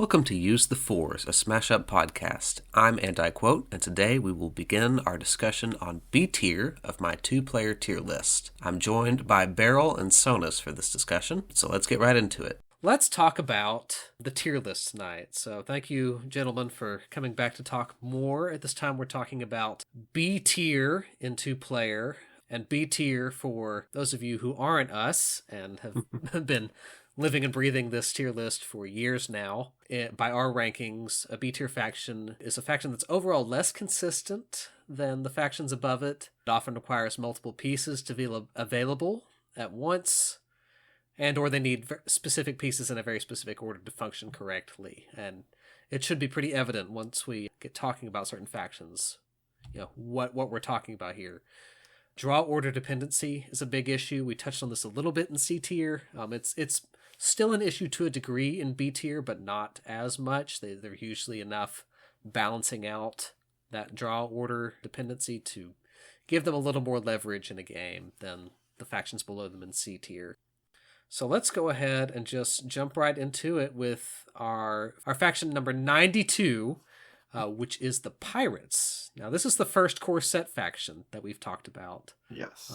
Welcome to Use the Fours, a Smash Up podcast. I'm AndIQuote, and today we will begin our discussion on B tier of my two-player tier list. I'm joined by Berryl and Sonus for this discussion, so let's get right into it. Let's talk about the tier list tonight. So thank you, gentlemen, for coming back to talk more. At this time, we're talking about B tier in two-player, and B tier for those of you who aren't us and have been living and breathing this tier list for years now. By our rankings, a B tier faction is a faction that's overall less consistent than the factions above it. It often requires multiple pieces to be available at once, and or they need specific pieces in a very specific order to function correctly. And it should be pretty evident once we get talking about certain factions, what we're talking about here. Draw order dependency is a big issue. We touched on this a little bit in C tier. It's still an issue to a degree in B tier, but not as much. They're usually enough balancing out that draw order dependency to give them a little more leverage in a game than the factions below them in C tier. So let's go ahead and just jump right into it with our faction number 92, which is the Pirates. Now, this is the first core set faction that we've talked about. Yes.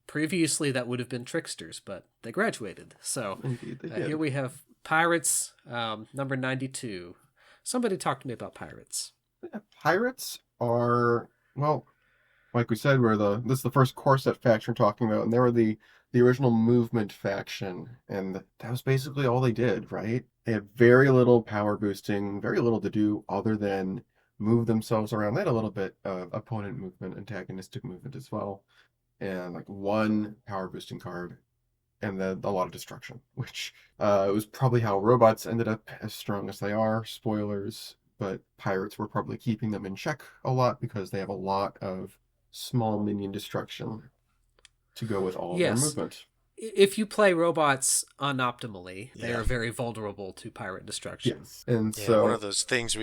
Previously, that would have been Tricksters, but they graduated. So Indeed, they did. Here we have Pirates, number 92. Somebody talk to me about Pirates. Pirates are, well, like we said, this is the first core set faction we're talking about, and they were the original movement faction, and that was basically all they did, right? They had very little power boosting, very little to do other than move themselves around. They had a little bit of opponent movement, antagonistic movement as well, and like one power boosting card, and then a lot of destruction, which it was probably how robots ended up as strong as they are. Spoilers, but pirates were probably keeping them in check a lot because they have a lot of small minion destruction to go with all of their movement. If you play robots unoptimally, they are very vulnerable to pirate destruction. Yes. And so one of those things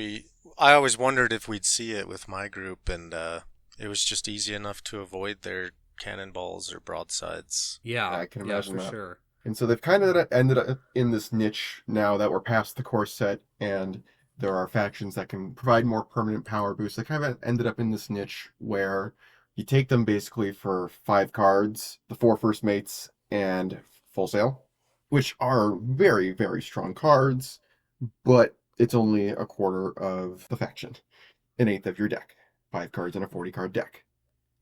I always wondered if we'd see it with my group, and it was just easy enough to avoid their cannonballs or broadsides. Yeah, I can imagine for that. Sure. And so they've kind of ended up in this niche now that we're past the core set, and there are factions that can provide more permanent power boosts. They kind of ended up in this niche where you take them basically for 5 cards, the 4 first mates, and Full Sail, which are very, very strong cards, but it's only a quarter of the faction, an eighth of your deck. 5 cards in a 40-card deck.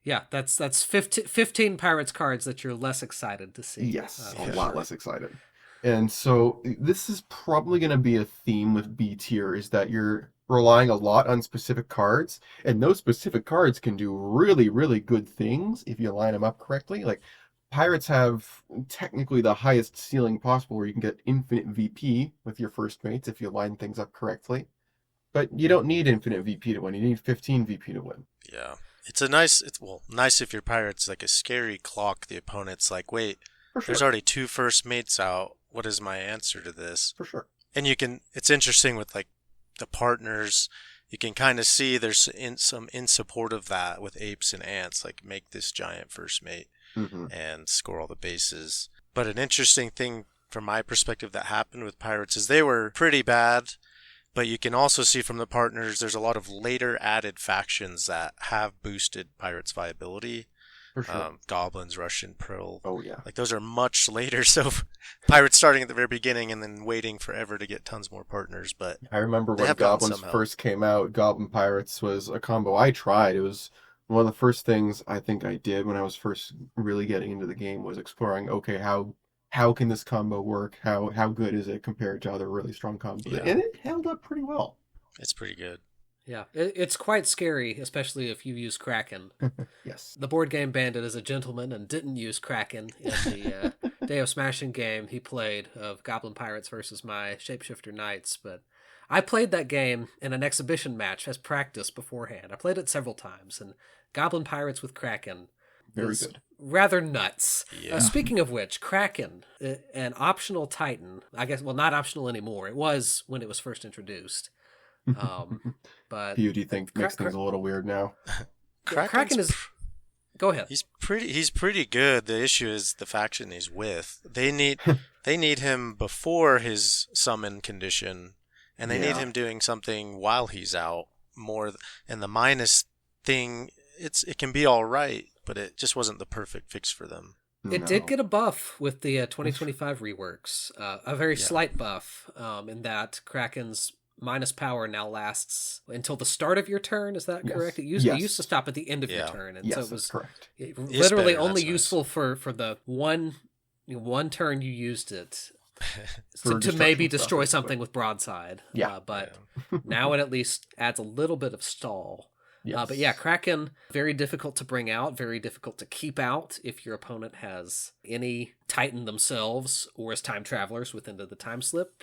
Yeah, that's 15 Pirates cards that you're less excited to see. Yes, a lot less excited. And so this is probably going to be a theme with B tier, is that you're relying a lot on specific cards, and those specific cards can do really, really good things if you line them up correctly. Like, Pirates have technically the highest ceiling possible, where you can get infinite VP with your first mates if you line things up correctly. But you don't need infinite VP to win. You need 15 VP to win. Yeah. It's nice if your Pirate's like a scary clock. The opponent's like, wait, there's already 2 first mates out. What is my answer to this? For sure. And it's interesting with like the partners, you can kind of see there's some in support of that with apes and ants, like make this giant first mate and score all the bases. But an interesting thing from my perspective that happened with Pirates is they were pretty bad, but you can also see from the partners there's a lot of later added factions that have boosted Pirates' viability. For sure. Goblins, Russian, Pearl. Oh, yeah. Like, those are much later, so Pirates starting at the very beginning and then waiting forever to get tons more partners. But I remember when Goblins first came out, Goblin Pirates was a combo I tried. It was one of the first things I think I did when I was first really getting into the game, was exploring, okay, how can this combo work? How good is it compared to other really strong combos? Yeah. And it held up pretty well. It's pretty good. Yeah, it's quite scary, especially if you use Kraken. Yes. The board game bandit is a gentleman and didn't use Kraken in the Day of Smashing game he played of Goblin Pirates versus my Shapeshifter Knights. But I played that game in an exhibition match as practice beforehand. I played it several times, and Goblin Pirates with Kraken was rather nuts. Yeah. Speaking of which, Kraken, an optional Titan, I guess, well, not optional anymore. It was when it was first introduced. But do you think makes things a little weird now? Kraken is. Go ahead. He's pretty good. The issue is the faction he's with. They need him before his summon condition And they need him doing something while he's out more. And the minus thing, it can be all right, but it just wasn't the perfect fix for them. It did get a buff with the 2025 reworks, a very slight buff in that Kraken's minus power now lasts until the start of your turn. Is that correct? It used to stop at the end of your turn, and so it was correct. Literally only useful for the one turn you used it to maybe destroy something with broadside. But now it at least adds a little bit of stall. Yes. But yeah, Kraken, very difficult to bring out, very difficult to keep out if your opponent has any Titan themselves or as time travelers within the time slip.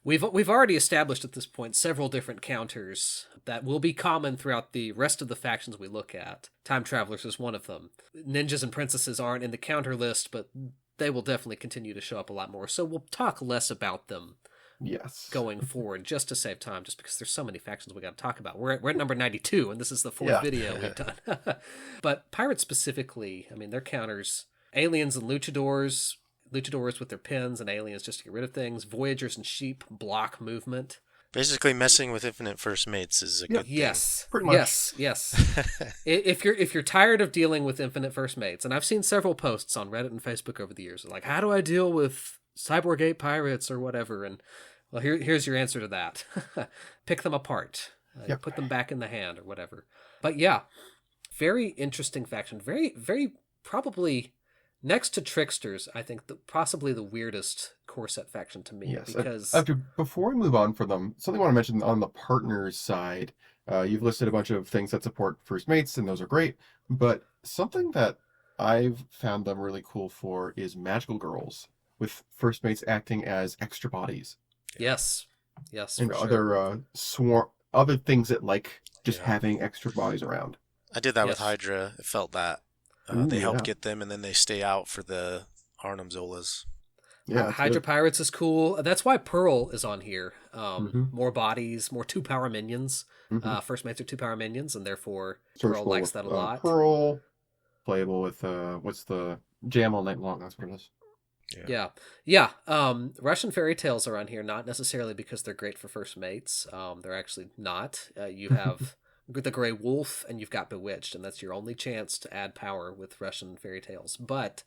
We've already established at this point several different counters that will be common throughout the rest of the factions we look at. Time travelers is one of them. Ninjas and princesses aren't in the counter list, but they will definitely continue to show up a lot more. So we'll talk less about them. Yes. Going forward, just to save time, just because there's so many factions we got to talk about. We're at number 92, and this is the fourth video we've done. But pirates specifically, I mean, their counters: aliens and luchadors with their pins, and aliens just to get rid of things. Voyagers and sheep block movement. Basically, messing with infinite first mates is a good thing. Yes, pretty much. Yes. If you're tired of dealing with infinite first mates, and I've seen several posts on Reddit and Facebook over the years, like, how do I deal with Cyborg 8 pirates or whatever? And well, here's your answer to that. Pick them apart. Put them back in the hand or whatever. But yeah, very interesting faction. Very, very probably next to Tricksters, I think possibly the weirdest core set faction to me. Yes. Because before we move on from them, something I want to mention on the partners side, you've listed a bunch of things that support first mates, and those are great. But something that I've found them really cool for is magical girls, with first mates acting as extra bodies. Yes, and other other things that like just having extra bodies around. I did that with Hydra. It felt that they help get them, and then they stay out for the Arnhem Zolas. Yeah, Hydra Pirates is cool. That's why Pearl is on here. More bodies, more 2-power minions. First mates are 2-power minions, and therefore Pearl likes that a lot. Pearl, playable with what's the Jam All Night Long? That's what it is. Yeah. Russian fairy tales are on here, not necessarily because they're great for first mates. They're actually not. You have the Grey Wolf, and you've got Bewitched, and that's your only chance to add power with Russian fairy tales. But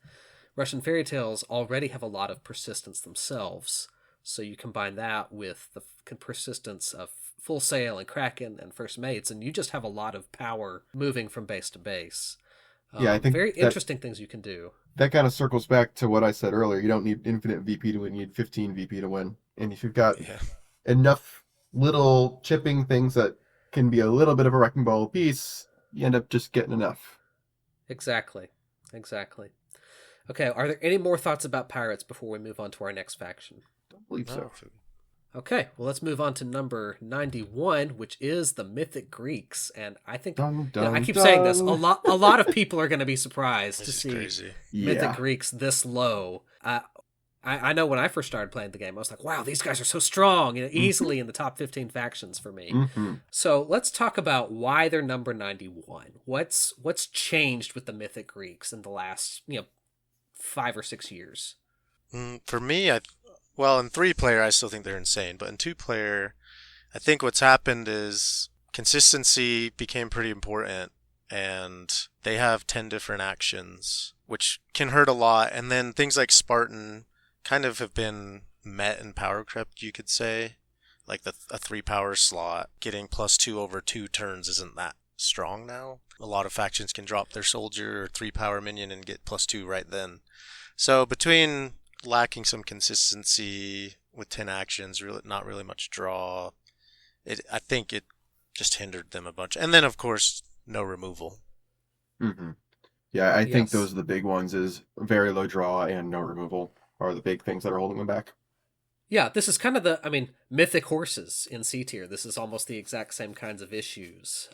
Russian fairy tales already have a lot of persistence themselves, so you combine that with the persistence of Full Sail and Kraken and first mates, and you just have a lot of power moving from base to base. I think very interesting things you can do. That kind of circles back to what I said earlier. You don't need infinite VP to win. You need 15 VP to win. And if you've got enough little chipping things that can be a little bit of a wrecking ball piece, you end up just getting enough. Exactly. Okay, are there any more thoughts about pirates before we move on to our next faction? I don't believe so. Okay, well, let's move on to number 91, which is the Mythic Greeks. And I think, I keep saying this, a lot of people are going to be surprised to see Mythic Greeks this low. I know when I first started playing the game, I was like, wow, these guys are so strong, easily in the top 15 factions for me. So let's talk about why they're number 91. What's changed with the Mythic Greeks in the last 5 or 6 years? For me, well, in 3-player, I still think they're insane. But in 2-player, I think what's happened is consistency became pretty important. And they have 10 different actions, which can hurt a lot. And then things like Spartan kind of have been met and power crept, you could say. Like a 3-power slot, getting +2 over 2 turns isn't that strong now. A lot of factions can drop their soldier or 3-power minion and get +2 right then. So between lacking some consistency with 10 actions, really not really much draw, I think it just hindered them a bunch. And then, of course, no removal. Yeah, I think those are the big ones, is very low draw and no removal are the big things that are holding them back. Yeah, this is kind of Mythic Horses in C tier. This is almost the exact same kinds of issues.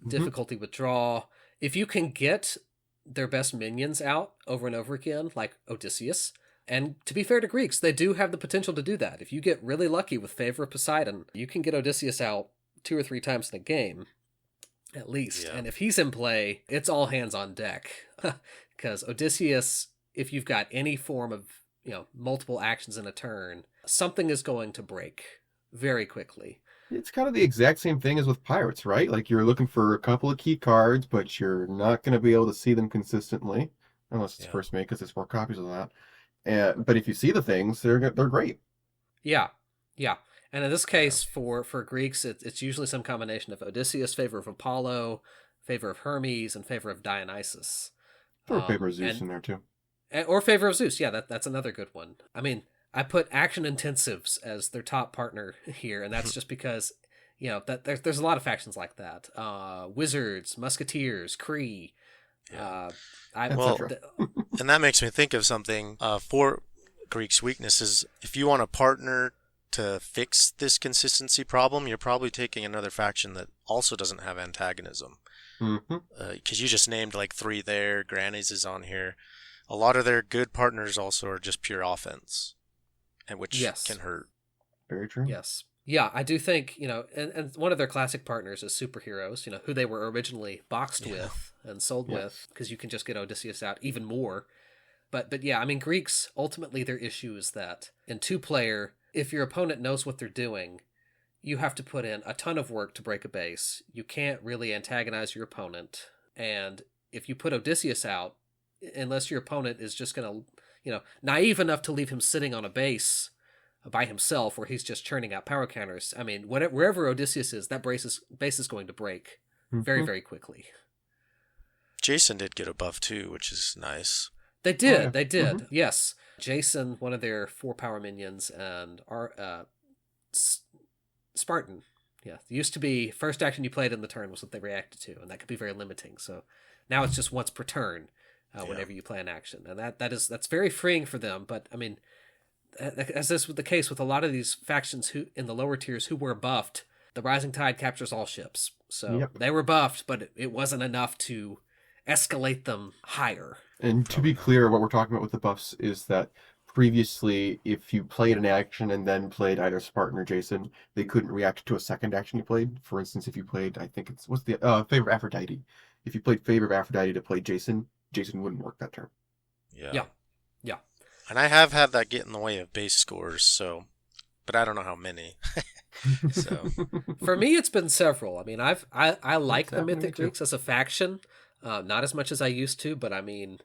Difficulty with draw. If you can get their best minions out over and over again, like Odysseus, and to be fair to Greeks, they do have the potential to do that. If you get really lucky with Favor of Poseidon, you can get Odysseus out 2 or 3 times in a game, at least. And if he's in play, it's all hands on deck. Because Odysseus, if you've got any form of multiple actions in a turn, something is going to break very quickly. It's kind of the exact same thing as with pirates, right? Like you're looking for a couple of key cards, but you're not going to be able to see them consistently unless it's first made because there's more copies of that. But if you see the things, they're great. Yeah. And in this case, for Greeks, it's usually some combination of Odysseus, favor of Apollo, favor of Hermes, and favor of Dionysus. Or favor of Zeus in there too. Or favor of Zeus. Yeah, that's another good one. I mean, I put action intensives as their top partner here, and that's just because that there's a lot of factions like that. Wizards, Musketeers, Kree. And that makes me think of something. For Greek's weaknesses, if you want a partner to fix this consistency problem, you're probably taking another faction that also doesn't have antagonism. Because you just named like 3 there. Granny's is on here. A lot of their good partners also are just pure offense, and which can hurt. Very true. Yes. Yeah, I do think, and one of their classic partners is superheroes, who they were originally boxed with and sold with, because you can just get Odysseus out even more. But yeah, I mean, Greeks, ultimately their issue is that in 2-player, if your opponent knows what they're doing, you have to put in a ton of work to break a base. You can't really antagonize your opponent. And if you put Odysseus out, unless your opponent is just going to, naive enough to leave him sitting on a base by himself where he's just churning out power counters, I mean, wherever Odysseus is, that base is going to break very, very quickly. Jason did get a buff too, which is nice. They did. Yes. Jason, one of their 4-power minions, and Spartan. Yeah, it used to be first action you played in the turn was what they reacted to, and that could be very limiting. So now it's just once per turn whenever you play an action, and that's very freeing for them. But I mean, as this was the case with a lot of these factions who in the lower tiers who were buffed, the rising tide captures all ships. So they were buffed, but it wasn't enough to escalate them higher. And to be clear, what we're talking about with the buffs is that previously, if you played an action and then played either Spartan or Jason, they couldn't react to a second action you played. For instance, if you played, I think what's the Favor of Aphrodite. If you played Favor of Aphrodite to play Jason, Jason wouldn't work that turn. Yeah. And I have had that get in the way of base scores, but I don't know how many. So for me, it's been several. I mean, I like the Mythic Greeks as a faction, not as much as I used to, but I mean,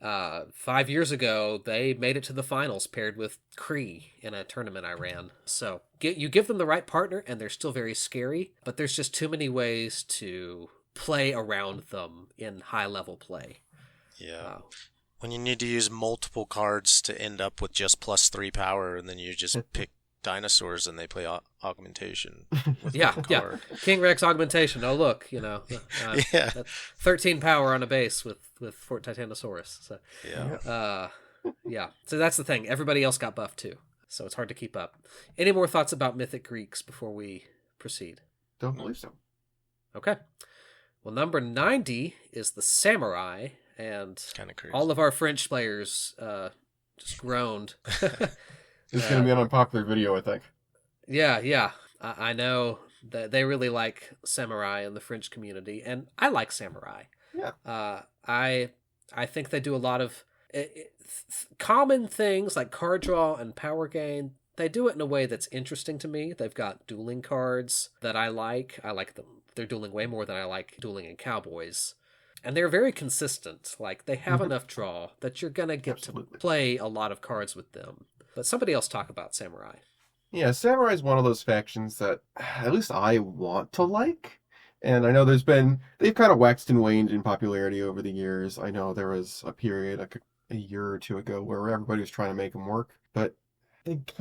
5 years ago they made it to the finals paired with Kree in a tournament I ran. So you give them the right partner, and they're still very scary, but there's just too many ways to play around them in high level play. Yeah. When you need to use multiple cards to end up with just +3 power, and then you just pick dinosaurs and they play augmentation. With card. King Rex augmentation. Oh, look, 13 power on a base with Fort Titanosaurus. So, So that's the thing. Everybody else got buffed too, so it's hard to keep up. Any more thoughts about Mythic Greeks before we proceed? Don't believe so. Okay. Well, number 90 is the Samurai. And kind of crazy. All of our French players just groaned. It's going to be an unpopular video, I think. Yeah. I know that they really like Samurai in the French community, and I like Samurai. Yeah. I think they do a lot of common things like card draw and power gain. They do it in a way that's interesting to me. They've got dueling cards that I like. I like them. They're dueling way more than I like dueling in Cowboys. And they're very consistent. Like, they have enough draw that you're going to get to play a lot of cards with them. But somebody else talk about Samurai. Yeah, Samurai is one of those factions that at least I want to like. And I know they've kind of waxed and waned in popularity over the years. I know there was a period, like a year or two ago, where everybody was trying to make them work. But it's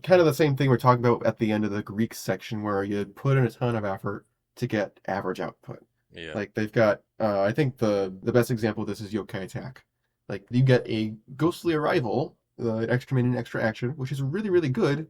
kind of the same thing we're talking about at the end of the Greek section, where you put in a ton of effort to get average output. Yeah. Like they've got, I think the best example of this is Yokai Attack. Like you get a Ghostly Arrival, extra minion, extra action, which is really, really good,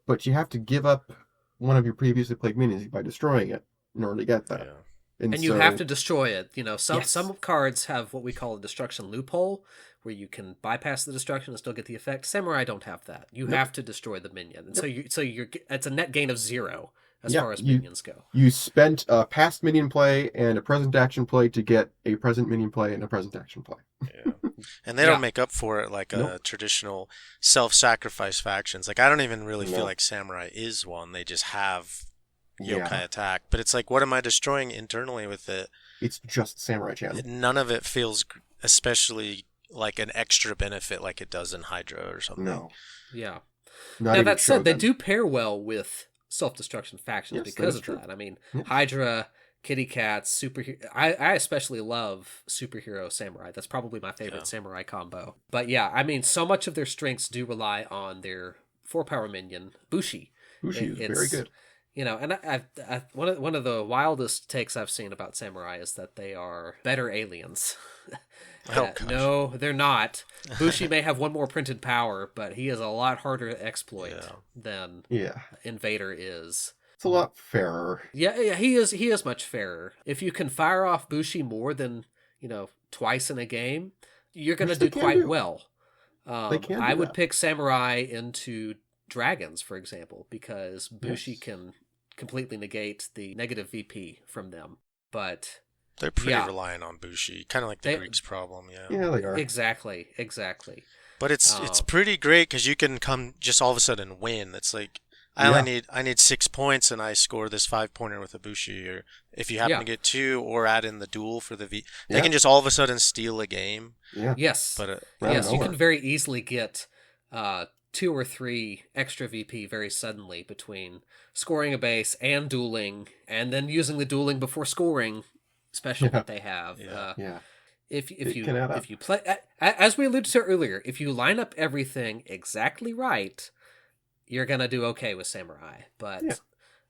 but you have to give up one of your previously played minions by destroying it in order to get that. Yeah. And you have to destroy it. Some cards have what we call a destruction loophole, where you can bypass the destruction and still get the effect. Samurai don't have that. You have to destroy the minion, and so it's a net gain of 0. As far as minions go. You spent a past minion play and a present action play to get a present minion play and a present action play. And they don't make up for it like Nope. a traditional self-sacrifice factions. Like I don't even really feel No. like Samurai is one. They just have Yeah. yokai attack. But it's like, what am I destroying internally with it? It's just Samurai Chan. None of it feels especially like an extra benefit like it does in Hydra or something. No. Yeah. Not Now, even that said, they Shogun. do pair well with self-destruction factions Yes, because that is of true. that. I mean, Yeah. Hydra, Kitty Cats, superhero. I especially love superhero samurai. That's probably my favorite samurai combo. But yeah, I mean, so much of their strengths do rely on their 4-power minion, Bushi. Bushi is very good. You know, and one of the wildest takes I've seen about samurai is that they are better aliens. Oh, gosh. No, they're not. Bushi may have one more printed power, but he is a lot harder to exploit than Yeah. Invader is. It's a lot fairer. Yeah, he is much fairer. If you can fire off Bushi more than, twice in a game, you're going to Which do they can quite do. well. They can do I would that. pick Samurai into Dragons, for example, because Bushi Yes. can completely negate the negative VP from them. But They're pretty Yeah. reliant on Bushi, kind of like the They- Greeks' problem, yeah. Yeah, they are. exactly. But it's pretty great because you can come just all of a sudden win. It's like I Yeah. only need 6 points and I score this 5-pointer with a Bushi, or if you happen to get 2 or add in the duel for the V, they Yeah. can just all of a sudden steal a game. Yeah. Yes. But Out of Yes, you nowhere. can very easily get 2 or 3 extra VP very suddenly between scoring a base and dueling, and then using the dueling before scoring special that they have. Yeah. Yeah. If It you can add up. if you play as we alluded to earlier, if you line up everything exactly right, you're gonna do okay with Samurai. But Yeah.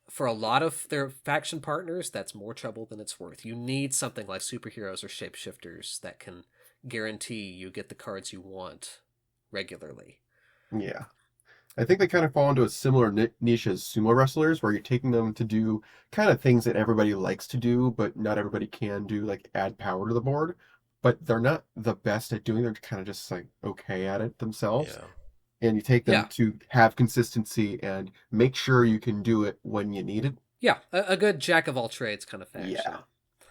for a lot of their faction partners, that's more trouble than it's worth. You need something like superheroes or shapeshifters that can guarantee you get the cards you want regularly. Yeah. I think they kind of fall into a similar niche as sumo wrestlers, where you're taking them to do kind of things that everybody likes to do, but not everybody can do, like add power to the board. But they're not the best at doing it. They're kind of just like okay at it themselves. Yeah. And you take them Yeah. to have consistency and make sure you can do it when you need it. Yeah, a good jack of all trades kind of faction. Yeah.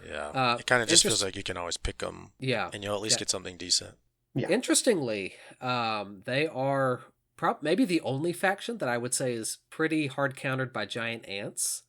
Yeah. It kind of just feels like you can always pick them Yeah. and you'll at least get something decent. Yeah. Interestingly, they are maybe the only faction that I would say is pretty hard countered by giant ants.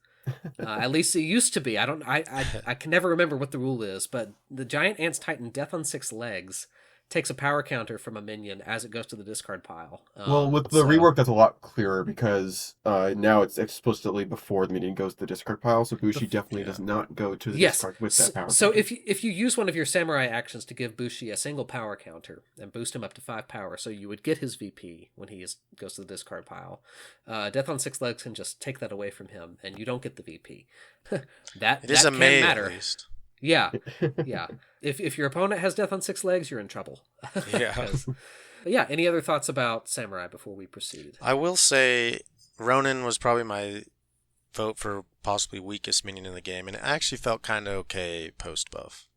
At least it used to be. I can never remember what the rule is, but the giant ants Titan Death on 6 legs takes a power counter from a minion as it goes to the discard pile. Well, with the rework, that's a lot clearer because now it's explicitly before the minion goes to the discard pile, so Bushi definitely does not go to the discard with that power. So counter. if you use one of your samurai actions to give Bushi a single power counter and boost him up to 5 power, so you would get his VP when he goes to the discard pile, Death on 6 legs can just take that away from him, and you don't get the VP. that It is that a can May matter. at least. Yeah, yeah. If your opponent has Death on 6 legs, you're in trouble. Yeah. But yeah, any other thoughts about Samurai before we proceed? I will say Ronin was probably my vote for possibly weakest minion in the game, and it actually felt kind of okay post buff.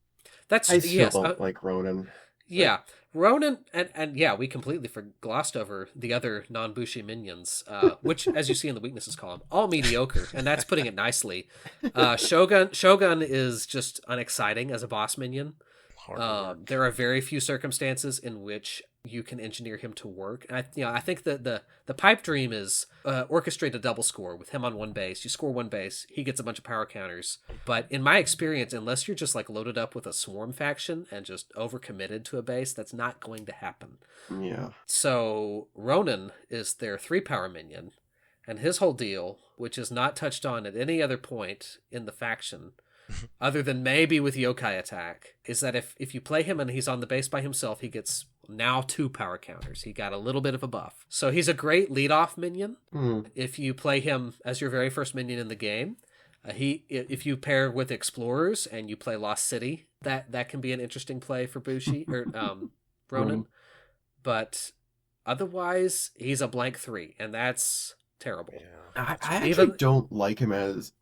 That's I still yes, don't like Ronin. yeah. Ronin and yeah, we completely glossed over the other non-Bushi minions, which, as you see in the weaknesses column, all mediocre, and that's putting it nicely. Shogun is just unexciting as a boss minion. There are very few circumstances in which you can engineer him to work. I think that the pipe dream is orchestrate a double score with him on one base. You score one base, he gets a bunch of power counters. But in my experience, unless you're just like loaded up with a swarm faction and just overcommitted to a base, that's not going to happen. Yeah. So Ronin is their 3-power minion, and his whole deal, which is not touched on at any other point in the faction, other than maybe with yokai attack, is that if you play him and he's on the base by himself, he gets now 2 power counters. He got a little bit of a buff. So he's a great leadoff minion. If you play him as your very first minion in the game, if you pair with explorers and you play Lost City, that can be an interesting play for Bushi or Ronin. But otherwise, he's a blank 3, and that's terrible. Yeah. I actually don't like him as...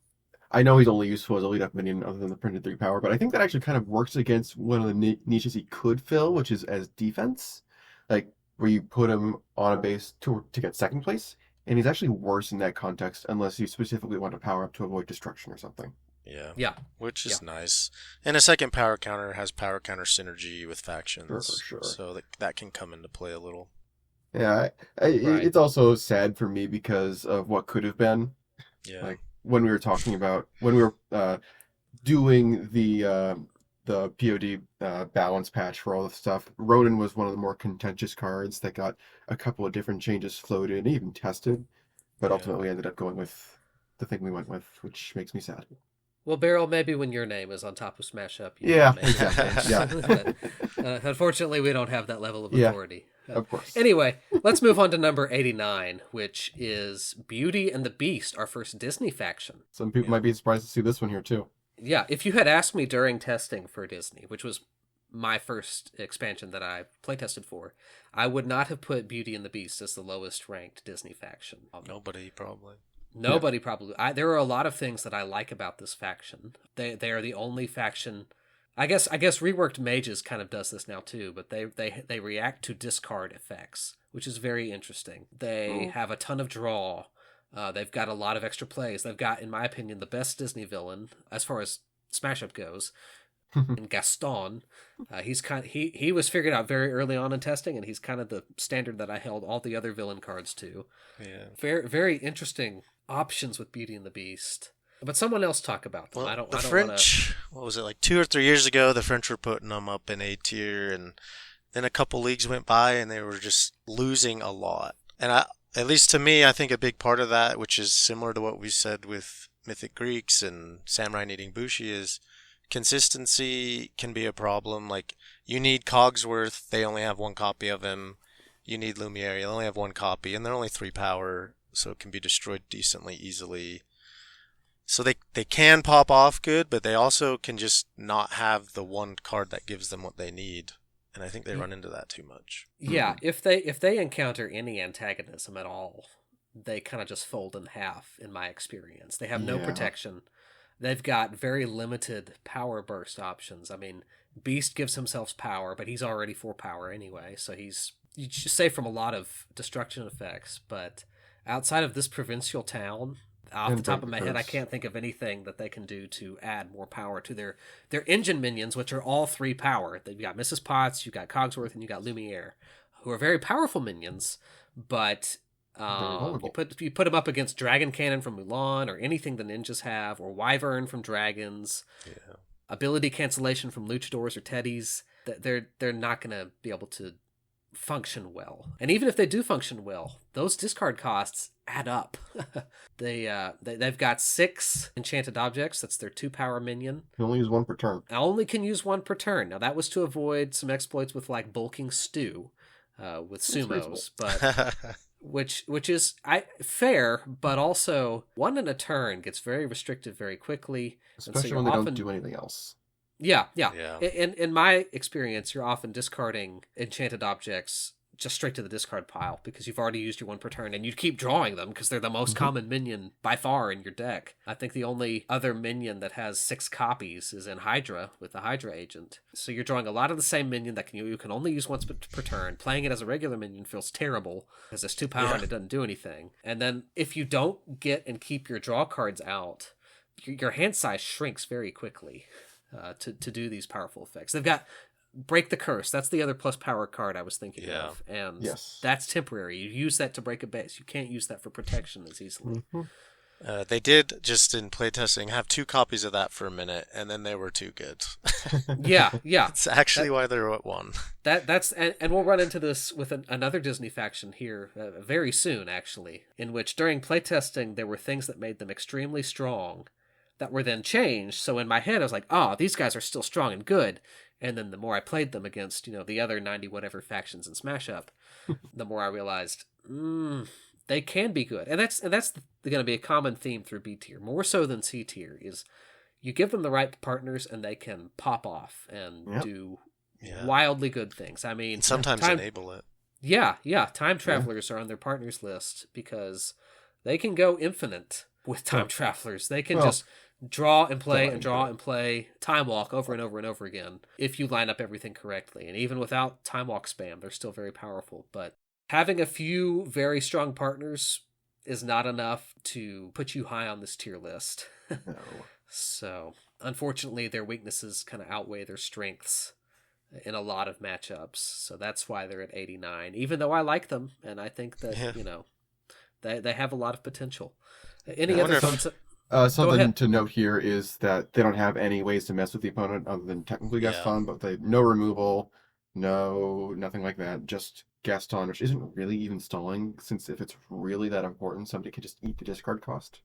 I know he's only useful as a lead-up minion other than the printed 3 power, but I think that actually kind of works against one of the niches he could fill, which is as defense. Like, where you put him on a base to get second place, and he's actually worse in that context unless you specifically want to power up to avoid destruction or something. Yeah. Yeah. Which is Yeah. nice. And a second power counter has power counter synergy with factions. Sure. So that can come into play a little. Yeah, Right. it's also sad for me because of what could have been. Yeah. Like when we were talking about when we were doing the POD balance patch for all the stuff. Ronan was one of the more contentious cards that got a couple of different changes floated and even tested, but Yeah. ultimately ended up going with the thing we went with, which makes me sad. Well, Berryl, maybe when your name is on top of Smash Up, you Yeah, can make that exactly. change. Yeah. But, unfortunately, we don't have that level of Yeah, authority. of course. Anyway, let's move on to number 89, which is Beauty and the Beast, our first Disney faction. Some people might be surprised to see this one here too. Yeah, if you had asked me during testing for Disney, which was my first expansion that I playtested for, I would not have put Beauty and the Beast as the lowest ranked Disney faction. Nobody probably. Nobody probably. There are a lot of things that I like about this faction. They are the only faction. I guess Reworked Mages kind of does this now too, but they react to discard effects, which is very interesting. They have a ton of draw. They've got a lot of extra plays. They've got, in my opinion, the best Disney villain as far as Smash Up goes. And Gaston, he was figured out very early on in testing, and he's kind of the standard that I held all the other villain cards to. Yeah. Very very interesting options with Beauty and the Beast. But someone else talk about them. Well, I don't. The I don't French, what was it, like 2 or 3 years ago, the French were putting them up in A tier, and then a couple leagues went by, and they were just losing a lot. And at least to me, I think a big part of that, which is similar to what we said with Mythic Greeks and Samurai Needing Bushi, is consistency can be a problem. Like, you need Cogsworth, they only have one copy of him. You need Lumiere, they only have one copy, and they're only 3 power, so it can be destroyed decently easily. So they can pop off good, but they also can just not have the one card that gives them what they need. And I think they run into that too much. Yeah, if they encounter any antagonism at all, they kind of just fold in half, in my experience. They have no protection. They've got very limited power burst options. I mean, Beast gives himself power, but he's already 4 power anyway, so he's safe from a lot of destruction effects. But outside of this provincial town, off the top of my head, I can't think of anything that they can do to add more power to their engine minions, which are all 3 power. They've got Mrs. Potts, you've got Cogsworth, and you've got Lumiere, who are very powerful minions, but you put them up against Dragon Cannon from Mulan, or anything the ninjas have, or Wyvern from Dragons, ability cancellation from Luchadors or Teddies, they're not going to be able to function well. And even if they do function well, those discard costs add up. They've got 6 enchanted objects. That's their 2 power minion. You only use 1 per turn. I only can use 1 per turn. Now that was to avoid some exploits with like bulking stew with sumos, but which is fair, but also 1 in a turn gets very restrictive very quickly, Especially so when they don't do anything else. Yeah. In my experience, you're often discarding enchanted objects just straight to the discard pile because you've already used your 1 per turn, and you keep drawing them because they're the most common minion by far in your deck. I think the only other minion that has 6 copies is in Hydra with the Hydra agent. So you're drawing a lot of the same minion that you can only use once per turn. Playing it as a regular minion feels terrible because it's 2 power and it doesn't do anything. And then if you don't get and keep your draw cards out, your hand size shrinks very quickly. To do these powerful effects. They've got Break the Curse. That's the other plus power card I was thinking of. And that's temporary. You use that to break a base. You can't use that for protection as easily. They did, just in playtesting, have 2 copies of that for a minute, and then they were too good. Yeah. That's actually why they're at 1. That's and we'll run into this with another Disney faction here very soon, actually, in which during playtesting there were things that made them extremely strong that were then changed. So in my head, I was like, these guys are still strong and good. And then the more I played them against, the other 90 whatever factions in Smash Up, the more I realized, they can be good. And that's going to be a common theme through B tier, more so than C tier, is you give them the right partners and they can pop off and do wildly good things. I mean, sometimes enable it. Yeah. Time Travelers are on their partners list because they can go infinite with Time Travelers. They can just draw and play and draw and play Time Walk over and over and over again if you line up everything correctly. And even without Time Walk spam, they're still very powerful. But having a few very strong partners is not enough to put you high on this tier list. So, unfortunately, their weaknesses kind of outweigh their strengths in a lot of matchups. So that's why they're at 89, even though I like them, and I think that, they have a lot of potential. Any other thoughts? Something to note here is that they don't have any ways to mess with the opponent other than technically Gaston, but no removal, nothing like that. Just Gaston, which isn't really even stalling, since if it's really that important, somebody can just eat the discard cost.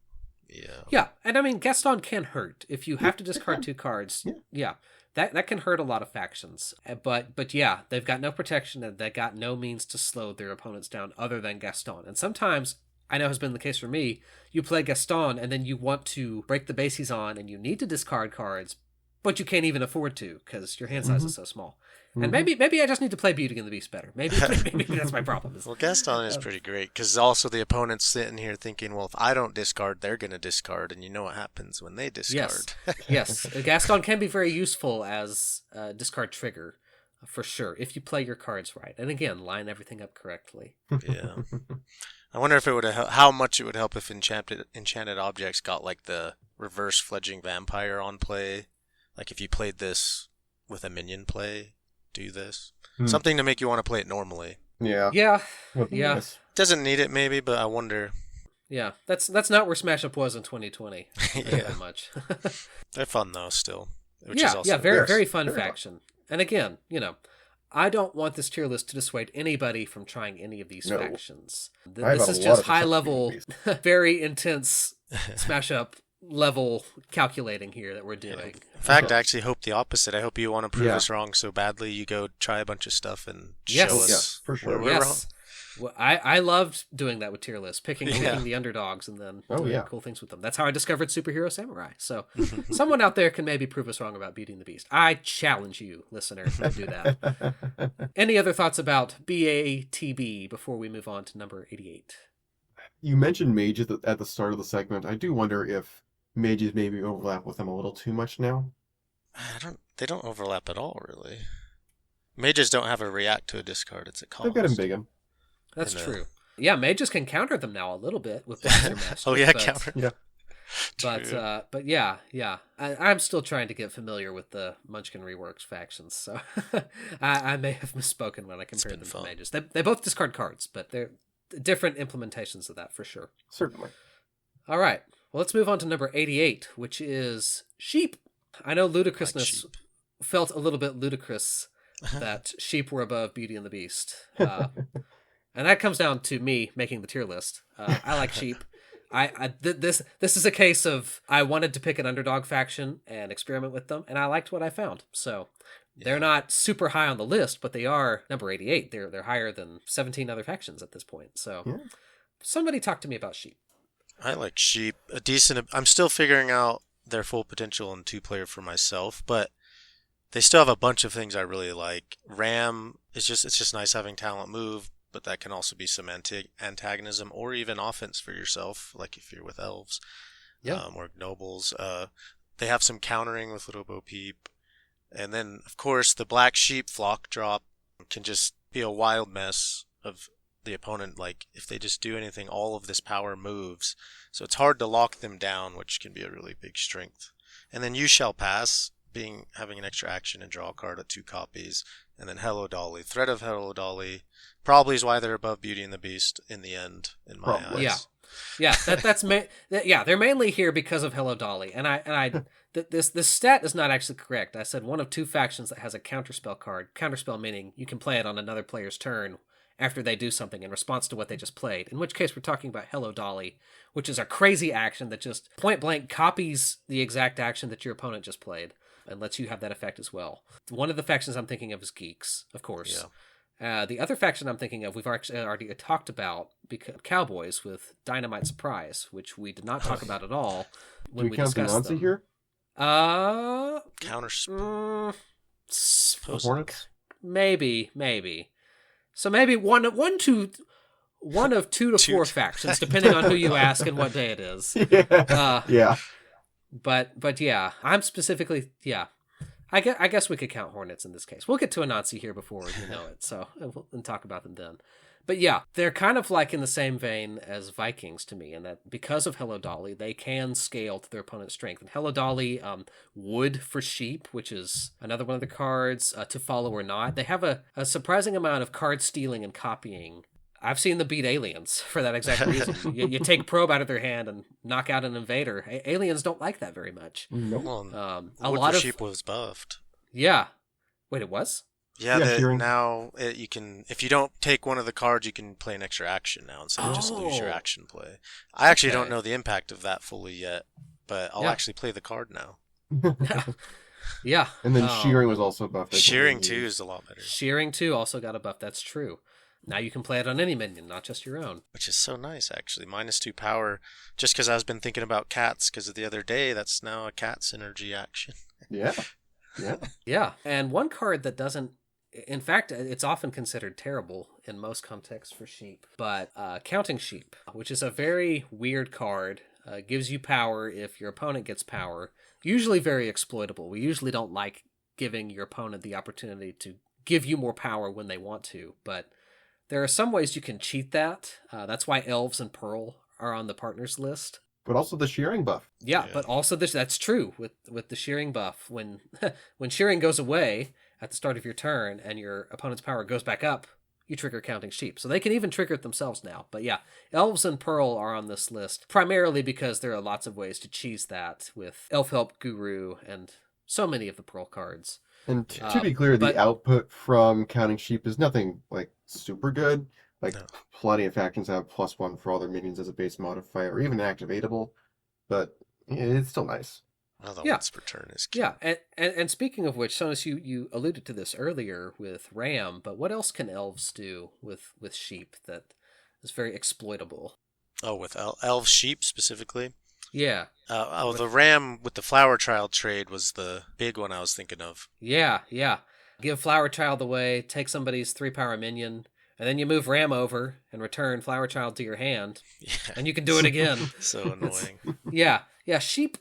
Yeah, and I mean, Gaston can hurt. If you have to discard 2 cards, that can hurt a lot of factions. But yeah, they've got no protection, and they got no means to slow their opponents down other than Gaston. And sometimes, I know has been the case for me, you play Gaston, and then you want to break the base he's on, and you need to discard cards, but you can't even afford to, because your hand size is so small. And maybe I just need to play Beauty and the Beast better. Maybe that's my problem. Well, Gaston is pretty great, because also the opponent's sitting here thinking, well, if I don't discard, they're going to discard, and you know what happens when they discard. Yes. Gaston can be very useful as a discard trigger, for sure, if you play your cards right. And again, line everything up correctly. Yeah. I wonder if it would how much it would help if enchanted objects got like the reverse fledging vampire on play. Like if you played this with a minion play, do this. Something to make you want to play it normally. Yeah. Yeah. Doesn't need it maybe, but I wonder. Yeah, that's not where Smash Up was in 2020. Very much. They're fun though still. Which is also very fun faction. And again, I don't want this tier list to dissuade anybody from trying any of these factions. This is just high level, very intense Smash Up level calculating here that we're doing. In fact, I actually hope the opposite. I hope you want to prove us wrong so badly you go try a bunch of stuff and show us for sure. where we're wrong. Well, I loved doing that with tier lists, picking the underdogs and then doing cool things with them. That's how I discovered Superhero Samurai. So someone out there can maybe prove us wrong about Beauty and the Beast. I challenge you, listener, to do that. Any other thoughts about BATB before we move on to number 88? You mentioned mages at the start of the segment. I do wonder if mages maybe overlap with them a little too much now. They don't overlap at all, really. Mages don't have a react to a discard. It's a cost. They've got him big. That's true. Yeah, mages can counter them now a little bit with Blaster Master. Counter. Yeah. But yeah. I'm still trying to get familiar with the Munchkin Reworks factions, so I may have misspoken when I compared them to mages. They both discard cards, but they're different implementations of that for sure. Certainly. All right. Well, let's move on to number 88, which is sheep. I know ludicrousness felt a little bit ludicrous that sheep were above Beauty and the Beast. And that comes down to me making the tier list. I like sheep. This is a case of I wanted to pick an underdog faction and experiment with them, and I liked what I found. So they're not super high on the list, but they are number 88. They're higher than 17 other factions at this point. So somebody talk to me about sheep. I like sheep. I'm still figuring out their full potential in 2-player for myself, but they still have a bunch of things I really like. Ram it's just nice having talent move, but that can also be some antagonism or even offense for yourself, like if you're with elves or nobles. They have some countering with Little Bo Peep. And then, of course, the Black Sheep flock drop can just be a wild mess of the opponent. Like, if they just do anything, all of this power moves. So it's hard to lock them down, which can be a really big strength. And then You Shall Pass, having an extra action and draw a card at 2 copies. And then Hello Dolly. Threat of Hello Dolly probably is why they're above Beauty and the Beast in the end, in my eyes. Yeah. They're mainly here because of Hello Dolly. And this stat is not actually correct. I said one of 2 factions that has a counterspell card. Counterspell meaning you can play it on another player's turn after they do something in response to what they just played. In which case we're talking about Hello Dolly, which is a crazy action that just point blank copies the exact action that your opponent just played and lets you have that effect as well. One of the factions I'm thinking of is Geeks, of course. Yeah. The other faction I'm thinking of, we've actually already talked about, Cowboys with Dynamite Surprise, which we did not talk about at all when we discussed them. Do we count the Nazi here? Counterspell. Hornets? Maybe. So maybe one of 2 to 4 factions, depending on who you ask and what day it is. Yeah. But yeah, I'm specifically I guess we could count Hornets in this case. We'll get to Anansi here before you know it, so and talk about them then. But yeah, they're kind of like in the same vein as Vikings to me, in that because of Hello Dolly, they can scale to their opponent's strength. And Hello Dolly, Wood for Sheep, which is another one of the cards, To Follow or Not. They have a surprising amount of card stealing and copying. I've seen them beat aliens for that exact reason. You take Probe out of their hand and knock out an invader. Aliens don't like that very much. Nope. Well, A Wood lot for of Sheep was buffed. Yeah. Wait, it was? Yeah, Shearing. now you can, if you don't take one of the cards, you can play an extra action now instead of just lose your Oh. action play. I actually don't Okay. know the impact of that fully yet, but I'll Yeah. actually play the card now. Yeah. And then Shearing was also buffed. I Shearing believe. 2 is a lot better, Shearing 2 also got a buff. That's true. Now you can play it on any minion, not just your own. which is so nice actually. -2 power, just because I've been thinking about cats because of the other day. That's now a cat synergy action. Yeah. Yeah. Yeah. And one card that doesn't, in fact, it's often considered terrible in most contexts for sheep, but Counting Sheep, which is a very weird card, gives you power if your opponent gets power, usually very exploitable. We usually don't like giving your opponent the opportunity to give you more power when they want to, but there are some ways you can cheat that. That's why Elves and Pearl are on the partners list. But also the Shearing buff. Yeah, Yeah. but also that's true with the shearing buff. When when shearing goes away at the start of your turn and your opponent's power goes back up, you trigger Counting Sheep. So they can even trigger it themselves now. But yeah, Elves and Pearl are on this list primarily because there are lots of ways to cheese that with Elf Help Guru and so many of the Pearl cards. And to be clear, but- the output from Counting Sheep is nothing like super good. Like No. plenty of factions have +1 for all their minions as a base modifier, or even activatable. But it's still nice. Well, the Yeah. once per turn is key. Yeah, and speaking of which, Sonus, you alluded to this earlier with Ram, but what else can elves do with sheep that is very exploitable? Oh, with elf sheep specifically. Yeah, The ram with the flower child trade was the big one I was thinking of. yeah. Give Flower Child away, take somebody's 3-power minion, and then you move Ram over and return Flower Child to your hand, Yeah, and you can do it again. so annoying. Yeah, sheep.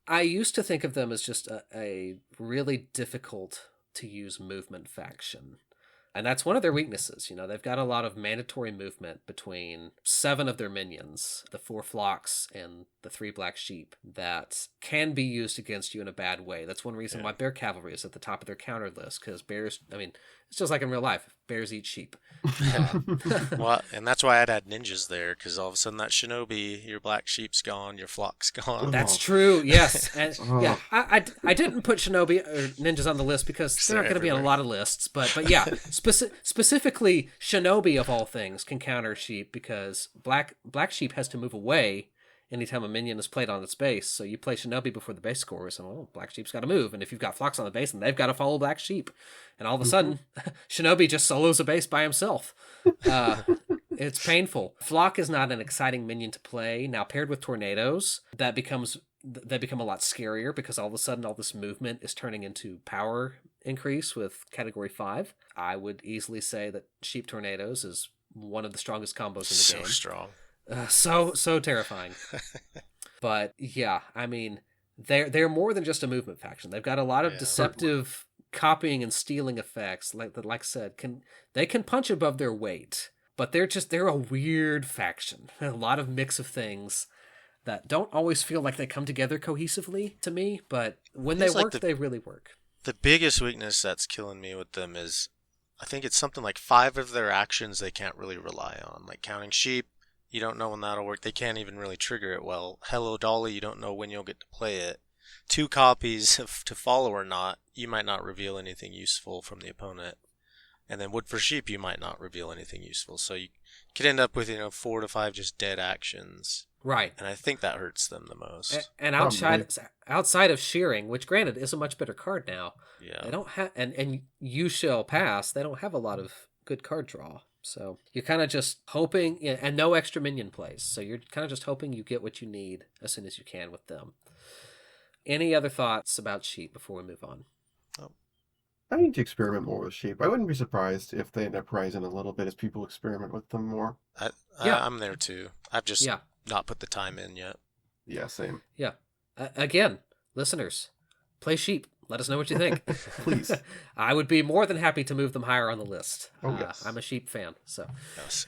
I used to think of them as just a really difficult to use movement faction. And that's one of their weaknesses. You know, they've got a lot of mandatory movement between 7 of their minions, the 4 flocks and the 3 black sheep, that can be used against you in a bad way. That's one reason why Bear Cavalry is at the top of their counter list, because bears, I mean, it's just like in real life. Bears eat sheep. Well, and that's why I'd add ninjas there, because all of a sudden that shinobi, your black sheep's gone, your flock's gone. That's true, yes. And Oh. yeah, I didn't put shinobi or ninjas on the list because they're not going to be on a everywhere. lot of lists. But yeah, specifically shinobi of all things can counter sheep because black sheep has to move away anytime a minion is played on its base. So you play shinobi before the base scores, and well, black sheep's got to move. And if you've got flocks on the base, then they've got to follow black sheep. And all of a sudden, shinobi just solos a base by himself. It's painful. Flock is not an exciting minion to play. Now paired with tornadoes, they become a lot scarier because all of a sudden all this movement is turning into power increase with category 5. I would easily say that Sheep Tornadoes is one of the strongest combos in the So game. strong. So terrifying. But yeah, I mean, they're more than just a movement faction. They've got a lot of Yeah. deceptive copying and stealing effects. Like I said, they can punch above their weight, but they're a weird faction. A lot of mix of things that don't always feel like they come together cohesively to me, but when they It's like work, they really work. The biggest weakness that's killing me with them is, I think it's something like 5 of their actions they can't really rely on. Like Counting Sheep, you don't know when that'll work. They can't even really trigger it well. Hello Dolly, you don't know when you'll get to play it. 2 copies of To Follow or Not, you might not reveal anything useful from the opponent. And then Wood for Sheep, you might not reveal anything useful. So you could end up with 4 to 5 just dead actions. Right. And I think that hurts them the most. And outside of Shearing, which granted is a much better card now, Yeah. they don't have, and You Shall Pass, they don't have a lot of good card draw. So you're kind of just hoping, and no extra minion plays. So you're kind of just hoping you get what you need as soon as you can with them. Any other thoughts about Sheep before we move on? I need to experiment more with sheep. I wouldn't be surprised if they end up rising a little bit as people experiment with them more. Yeah. I'm there too. I've just Yeah. not put the time in yet. Yeah, same. Yeah. Again, listeners, play Sheep. Let us know what you think. Please. I would be more than happy to move them higher on the list. Oh, yes. I'm a sheep fan. So Yes.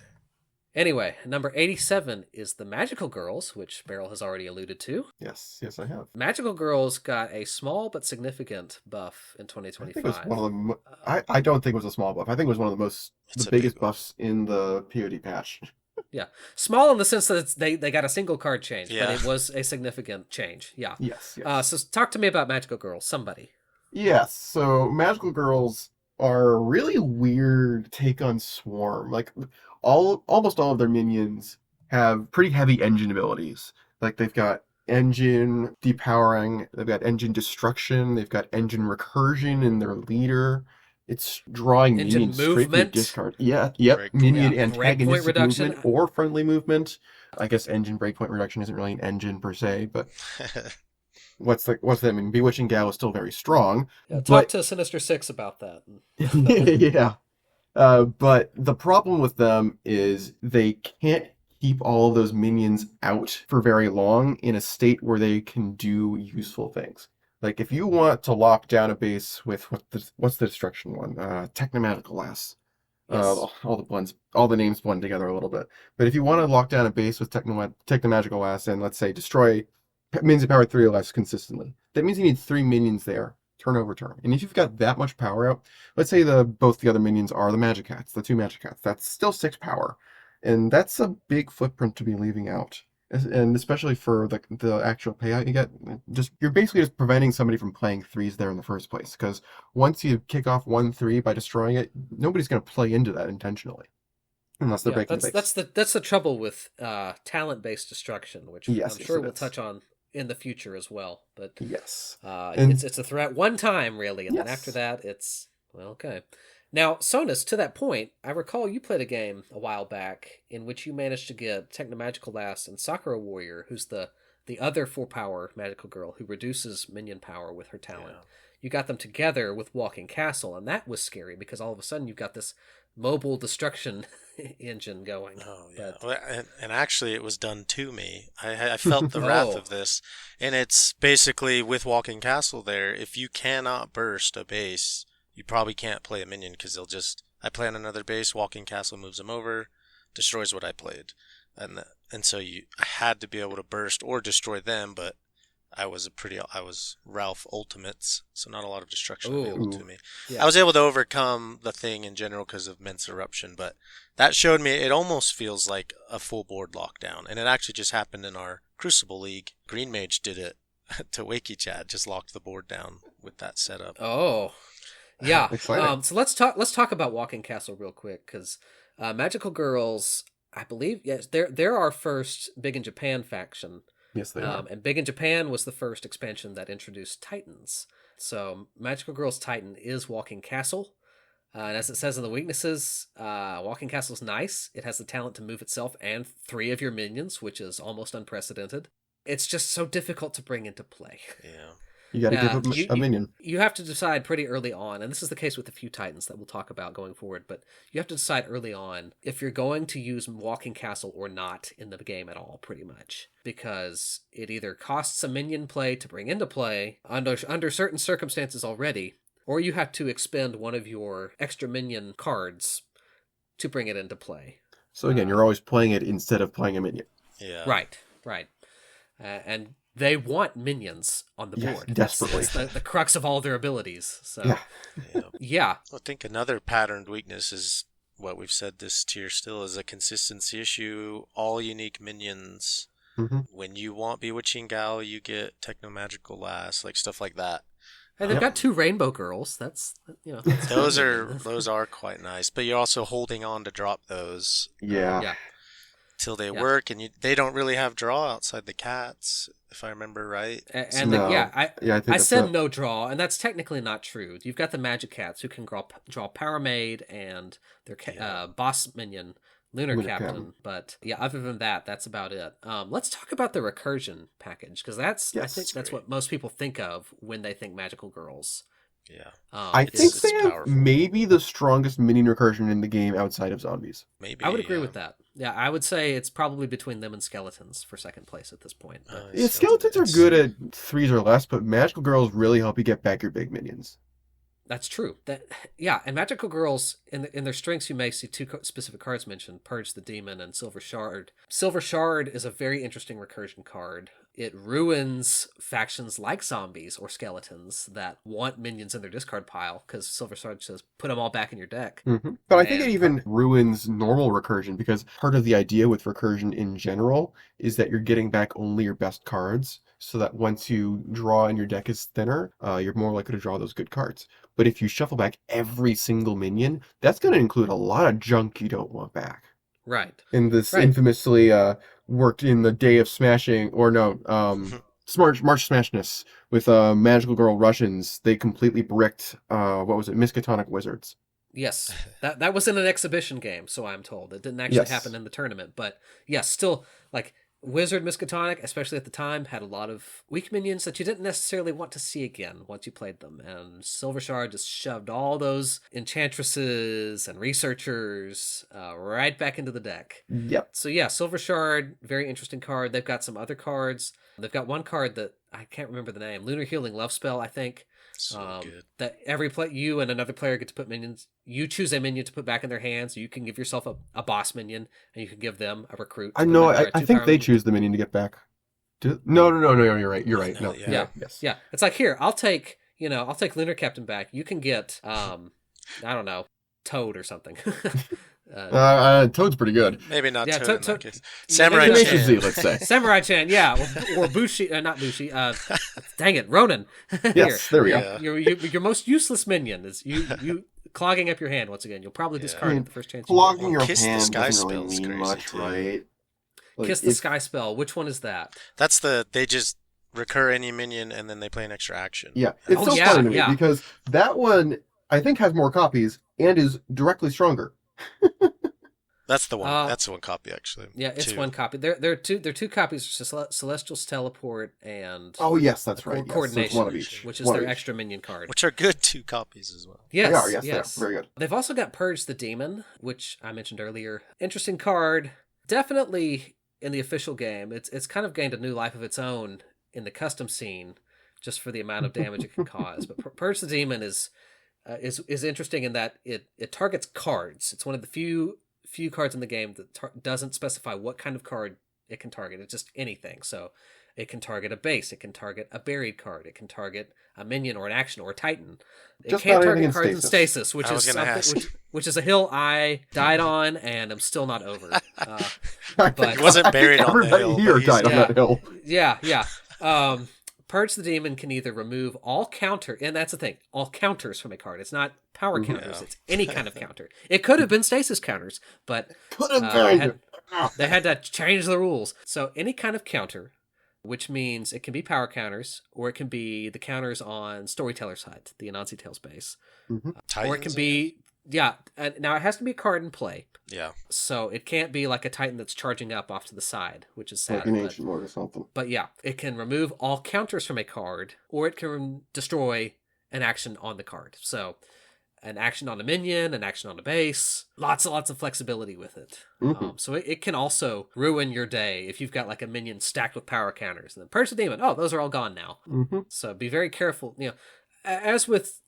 anyway, number 87 is the Magical Girls, which Berryl has already alluded to. Yes, I have. Magical Girls got a small but significant buff in I 2025. think it was one of the. I don't think it was a small buff. I think it was one of the biggest buffs in the POD patch. Yeah, small in the sense that they got a single card change, Yeah. but it was a significant change. Yeah. Yes. So talk to me about Magical Girls, somebody. Yes. So Magical Girls are a really weird take on Swarm. Like almost all of their minions have pretty heavy engine abilities. Like they've got engine depowering, they've got engine destruction, they've got engine recursion in their leader. It's drawing Engine minions straight from the movement. discard. Yeah, yep. Break- Minion yeah. Breakpoint antagonistic reduction. movement or friendly movement. I guess engine breakpoint reduction isn't really an engine per se, but what's that mean? Bewitching Gal is still very strong. Yeah, talk but to Sinister Six about that. yeah. But the problem with them is they can't keep all of those minions out for very long in a state where they can do useful things. Like if you want to lock down a base with what's the destruction one? Technomagical Lass. Yes. All the names blend together a little bit. But if you want to lock down a base with Technomagical Lass and let's say destroy minions of power 3 or less consistently, that means you need 3 minions there, turn over turn. And if you've got that much power out, let's say both the other minions are the Magic Cats, the 2 Magic Cats, that's still 6 power. And that's a big footprint to be leaving out. And especially for the actual payout you get, you're basically just preventing somebody from playing 3s there in the first place. Because once you kick off 1/3 by destroying it, nobody's going to play into that intentionally, unless they're breaking the base. That's the trouble with talent-based destruction, which Yes, I'm sure it we'll is. touch on in the future as well. But Yes. it's a threat one time really, and then Yes. after that, it's okay. Now, Sonus, to that point, I recall you played a game a while back in which you managed to get Technomagical Lass and Sakura Warrior, who's the other 4-power magical girl who reduces minion power with her talent. Yeah. You got them together with Walking Castle, and that was scary because all of a sudden you've got this mobile destruction engine going. Oh yeah, But, and actually it was done to me. I felt the wrath of this, and it's basically with Walking Castle there. If you cannot burst a base, you probably can't play a minion because I play on another base, Walking Castle moves them over, destroys what I played, and so I had to be able to burst or destroy them, but I was Ralph Ultimates, so not a lot of destruction available to me. yeah. I was able to overcome the thing in general because of Men's Eruption, but that showed me it almost feels like a full board lockdown, and it actually just happened in our Crucible League. Green Mage did it to Wakey Chad, just locked the board down with that setup. Oh, yeah. Exciting. So let's talk about Walking Castle real quick because Magical Girls, I believe, yes, they're our first Big in Japan faction. Yes, they are. And Big in Japan was the first expansion that introduced Titans. So Magical Girls Titan is Walking Castle. And as it says in the weaknesses, Walking Castle's nice. It has the talent to move itself and 3 of your minions, which is almost unprecedented. It's just so difficult to bring into play. Yeah. You got to give a minion. You have to decide pretty early on, and this is the case with a few Titans that we'll talk about going forward, but you have to decide early on if you're going to use Walking Castle or not in the game at all, pretty much. Because it either costs a minion play to bring into play under certain circumstances already, or you have to expend one of your extra minion cards to bring it into play. So again, you're always playing it instead of playing a minion. Yeah. Right. And they want minions on the board. Yes, desperately. That's the crux of all their abilities. So Yeah. yeah. I think another patterned weakness is what we've said this tier still is a consistency issue. All unique minions. Mm-hmm. When you want Bewitching Gal, you get Technomagical Lass, like stuff like that. And they've got 2 Rainbow Girls. That's Those are quite nice, but you're also holding on to drop those. Yeah. Till they work, and they don't really have draw outside the cats, if I remember right. And No. I said no draw, and that's technically not true. You've got the Magic Cats who can draw Power Maid and their boss minion, Lunar Captain. But yeah, other than that, that's about it. Let's talk about the recursion package, because I think that's great. what most people think of when they think Magical Girls. Yeah. I It's- think it's they have powerful. maybe the strongest minion recursion in the game outside of zombies. Maybe. I would agree with that. Yeah, I would say it's probably between them and skeletons for second place at this point. But Yeah, skeletons are good at 3s or less, but magical girls really help you get back your big minions. that's true. Yeah, and magical girls in their strengths, you may see two specific cards mentioned: Purge the Demon and Silver Shard. Silver Shard is a very interesting recursion card. It ruins factions like zombies or skeletons that want minions in their discard pile because Silver Shard says put them all back in your deck. But I think it even ruins normal recursion because part of the idea with recursion in general is that you're getting back only your best cards, so that once you draw and your deck is thinner, you're more likely to draw those good cards. But if you shuffle back every single minion, that's going to include a lot of junk you don't want back. Right. And this Right. infamously worked in the Day of Smashing, or no, March Smashness with Magical Girl Russians. They completely bricked, Miskatonic Wizards. Yes, that was in an exhibition game, so I'm told. It didn't actually happen in the tournament, but yes, still, like, Wizard Miskatonic, especially at the time, had a lot of weak minions that you didn't necessarily want to see again once you played them, and Silver Shard just shoved all those enchantresses and researchers right back into the deck. Yep. So yeah, Silver Shard, very interesting card. They've got some other cards. They've got one card that I can't remember the name, Lunar Healing Love Spell, I think. So good. That you and another player get to put minions. You choose a minion to put back in their hands. You can give yourself a boss minion, and you can give them a recruit. I know. I think they choose the minion to get back. No. You're right. You're right. No. Yeah. Yes. Yeah. It's like, here, I'll take Lunar Captain back. You can get I don't know, Toad or something. Toad's pretty good. Maybe not Yeah, Toad in that case. Yeah, Samurai Tenacious Z, Chan. let's say. Samurai Chan, yeah, or Bushi, not Bushi. Dang it, Ronin. Yes, there we go. Yeah. Your most useless minion is you clogging up your hand once again. You'll probably discard it the first chance. Clogging your Kiss the hand Sky doesn't really spell's mean crazy, much, too. right? Kiss the Sky Spell. Which one is that? That's they just recur any minion and then they play an extra action. Yeah, it's so funny to me because that one I think has more copies and is directly stronger. That's the one. That's the one copy actually. Yeah, it's Two. one copy. There are two copies: Celestial's Teleport and Oh yes, that's right. Yes. Coordination, So one of each. which is One their of each. extra minion card. Which are good 2 copies as well. Yes, They are. Yes, yes. they are. Very good. They've also got Purge the Demon, which I mentioned earlier. Interesting card. Definitely in the official game, it's kind of gained a new life of its own in the custom scene, just for the amount of damage it can cause. But Purge the Demon is interesting in that it targets cards. It's one of the few cards in the game that doesn't specify what kind of card it can target. It's just anything. So it can target a base. It can target a buried card. It can target a minion or an action or a titan. It Just can't about target anything in cards in stasis. stasis, which I is was gonna ask. which is a hill I died on and I'm still not over. But He wasn't buried on the Everybody hill. here but he's died on dead. that hill. yeah. Purge the Demon can either remove all counter, and that's the thing, all counters from a card. It's not power counters. Yeah. It's any kind of counter. It could have been stasis counters, but Could have been. they had to change the rules. So any kind of counter, which means it can be power counters, or it can be the counters on Storyteller's Hut, the Anansi Tales base. Titans, Or it can be, now it has to be a card in play. Yeah. So it can't be like a Titan that's charging up off to the side, which is sad. Like an but- ancient lord or something. But yeah, it can remove all counters from a card, or it can destroy an action on the card. So an action on a minion, an action on a base, lots and lots of flexibility with it. So it can also ruin your day if you've got like a minion stacked with power counters. And then Purge the Demon, those are all gone now. So be very careful. As with,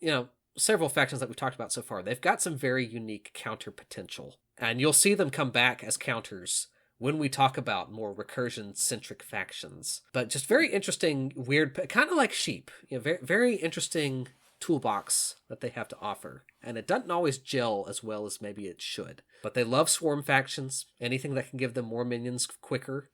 several factions that we've talked about so far, they've got some very unique counter potential. And you'll see them come back as counters when we talk about more recursion-centric factions. But just very interesting, weird, kind of like Sheep. Very, very interesting toolbox that they have to offer. And it doesn't always gel as well as maybe it should. But they love swarm factions. Anything that can give them more minions quicker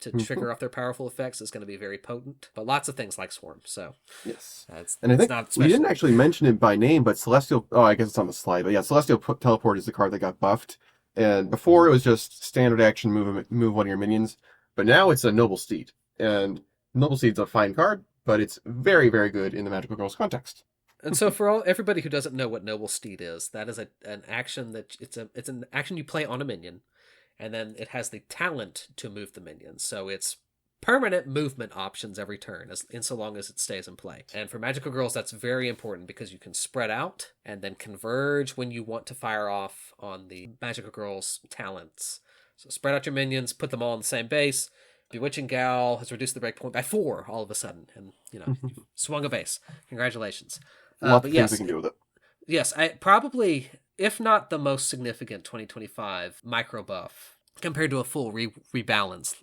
to trigger off their powerful effects is going to be very potent. But lots of things like swarm, so... Yes. That's, And I think not we didn't special. actually mention it by name, but Celestial... Oh, I guess it's on the slide. But yeah, Celestial Teleport is the card that got buffed. And before it was just standard action, move one of your minions. But now it's a Noble Steed. And Noble Steed's a fine card, but it's very, very good in the Magical Girls context. And so for everybody who doesn't know what Noble Steed is, that is an action that it's an action you play on a minion, and then it has the talent to move the minion. So it's permanent movement options every turn, in so long as it stays in play. And for Magical Girls, that's very important because you can spread out and then converge when you want to fire off on the Magical Girls talents. So spread out your minions, put them all on the same base. Bewitching Gal has reduced the breakpoint by 4 all of a sudden, and you've swung a base. Congratulations. Lots but of yes, things we can do with it. yes, I probably, if not the most significant 2025 micro buff compared to a full rebalance,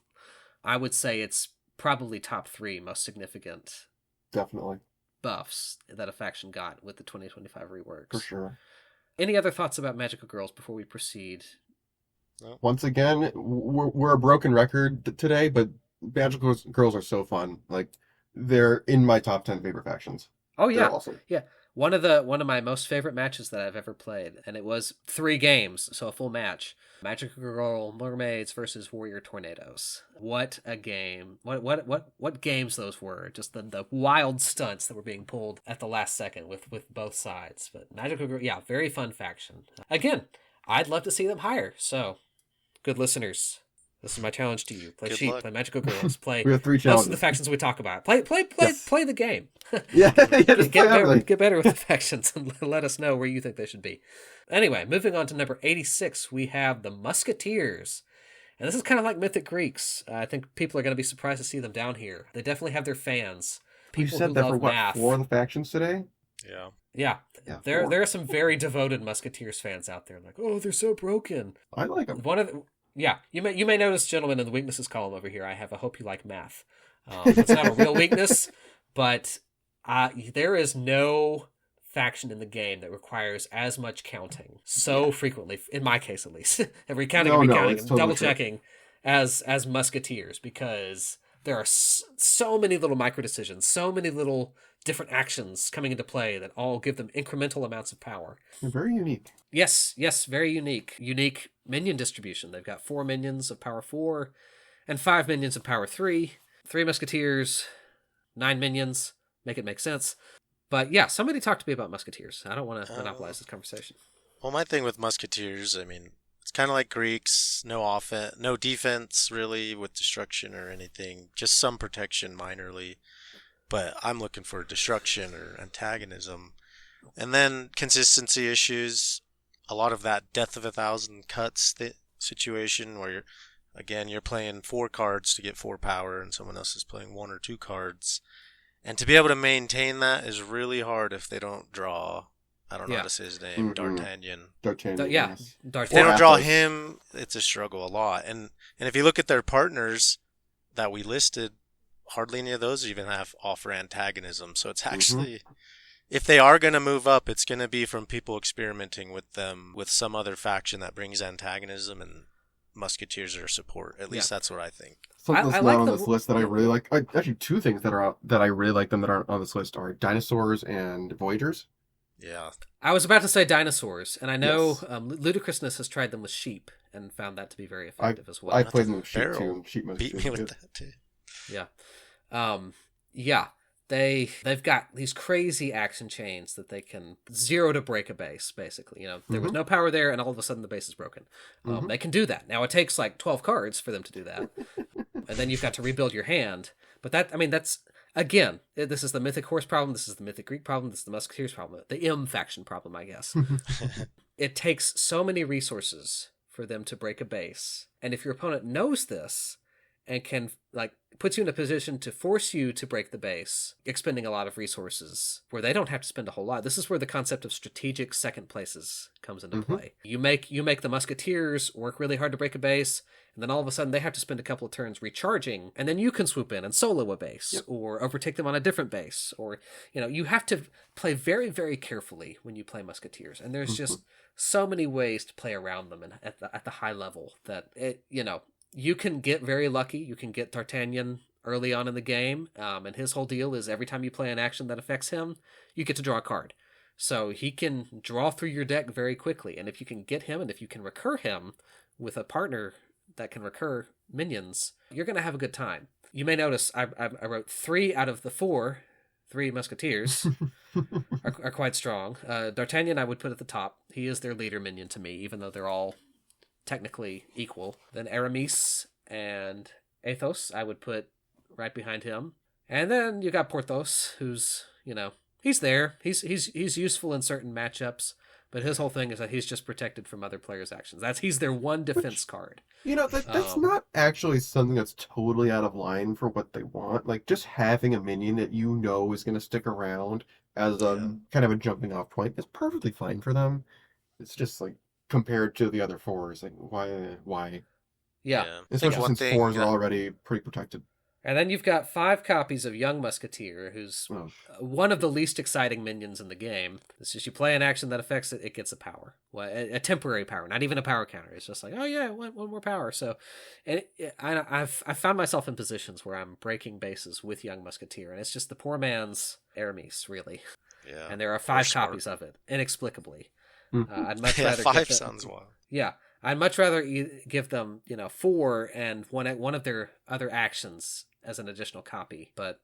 I would say it's probably top 3 most significant Definitely. buffs that a faction got with the 2025 reworks. For sure. Any other thoughts about Magical Girls before we proceed? No. Once again, we're a broken record today, but Magical Girls are so fun. Like, they're in my top 10 favorite factions. Oh yeah, They're awesome. yeah. One of my most favorite matches that I've ever played, and it was 3 games, so a full match. Magical Girl Mermaids versus Warrior Tornadoes. What a game! What games those were! Just the wild stunts that were being pulled at the last second with both sides. But Magical Girl, yeah, very fun faction. Again, I'd love to see them higher. So, good listeners, this is my challenge to you: play Good Sheep, luck. play Magical Girls, play We have 3 most challenges. of the factions we talk about. Play Yes. play the game. Yeah, just play everything. Get better with the factions and let us know where you think they should be. Anyway, moving on to number 86, we have the Musketeers. And this is kind of like Mythic Greeks. I think people are going to be surprised to see them down here. They definitely have their fans. You People said who that love for what, math. 4 of the factions today? Yeah. Yeah. Yeah, There 4. are some very devoted Musketeers fans out there. Like, oh, they're so broken. I like them. You may notice, gentlemen, in the weaknesses column over here, I have a hope you like math. It's not a real weakness, but there is no faction in the game that requires as much counting so frequently, in my case at least, recounting and recounting it's and totally double true. checking as Musketeers, because there are so many little micro decisions, so many little different actions coming into play that all give them incremental amounts of power. They're very unique. Yes, very unique. Unique minion distribution. They've got 4 minions of power 4 and 5 minions of power 3. 3 Musketeers, 9 minions. Make it make sense. But yeah, somebody talk to me about Musketeers. I don't want to monopolize this conversation. Well, my thing with Musketeers, I mean, it's kind of like Greeks. No defense really with destruction or anything. Just some protection minorly. But I'm looking for destruction or antagonism. And then consistency issues. A lot of that death of 1,000 cuts situation where you're playing 4 cards to get 4 power and someone else is playing 1 or 2 cards. And to be able to maintain that is really hard if they don't draw, I don't know how to say his name, D'Artagnan. D'Artagnan. Yeah, Yes. If D'Artagnan. they don't draw Athos. him, it's a struggle a lot. And if you look at their partners that we listed, hardly any of those even offer antagonism. So it's actually, if they are going to move up, it's going to be from people experimenting with them with some other faction that brings antagonism, and Musketeers are support. At least that's what I think. Something that's I not like on the- this list that I really like. Actually, 2 things that I really like them that aren't on this list are dinosaurs and voyagers. Yeah. I was about to say dinosaurs, and I know Yes. Ludicrousness has tried them with sheep and found that to be very effective as well. I played them with sheep Berryl too. And sheep beat me with good. that too. Yeah. They've got these crazy action chains that they can 0 to break a base, basically. There was no power there, and all of a sudden the base is broken. They can do that. Now, it takes like 12 cards for them to do that. And then you've got to rebuild your hand. But that's, again, this is the Mythic Horse problem, this is the Mythic Greek problem, this is the Musketeers problem, the M faction problem, I guess. It takes so many resources for them to break a base. And if your opponent knows this and can, puts you in a position to force you to break the base, expending a lot of resources where they don't have to spend a whole lot. This is where the concept of strategic second places comes into play. You make the Musketeers work really hard to break a base, and then all of a sudden they have to spend a couple of turns recharging, and then you can swoop in and solo a base, or overtake them on a different base, or, you have to play very, very carefully when you play Musketeers, and there's just so many ways to play around them at the high level that you can get very lucky. You can get D'Artagnan early on in the game, and his whole deal is every time you play an action that affects him, you get to draw a card. So he can draw through your deck very quickly, and if you can get him, and if you can recur him with a partner that can recur minions, you're going to have a good time. You may notice I wrote 3 out of the 4 Musketeers are quite strong. D'Artagnan I would put at the top. He is their leader minion to me, even though they're all technically equal. Then Aramis and Athos I would put right behind him. And then you got Porthos, who's, he's there. He's useful in certain matchups, but his whole thing is that he's just protected from other players' actions. He's their one defense card. That's not actually something that's totally out of line for what they want. Like, just having a minion that you know is going to stick around as a kind of a jumping off point is perfectly fine for them. It's just like compared to the other fours, like why? Yeah. Especially since fours are already pretty protected. And then you've got 5 copies of Young Musketeer, who's one of the least exciting minions in the game. It's just you play an action that affects it, it gets a power. Well, a temporary power, not even a power counter. It's just like, oh yeah, one more power. So, and I've found myself in positions where I'm breaking bases with Young Musketeer, and it's just the poor man's Aramis, really. Yeah. And there are 5 copies of it, inexplicably. I'd much rather 5 sounds wild. Yeah. I'd much rather give them, 4 and one of their other actions as an additional copy. But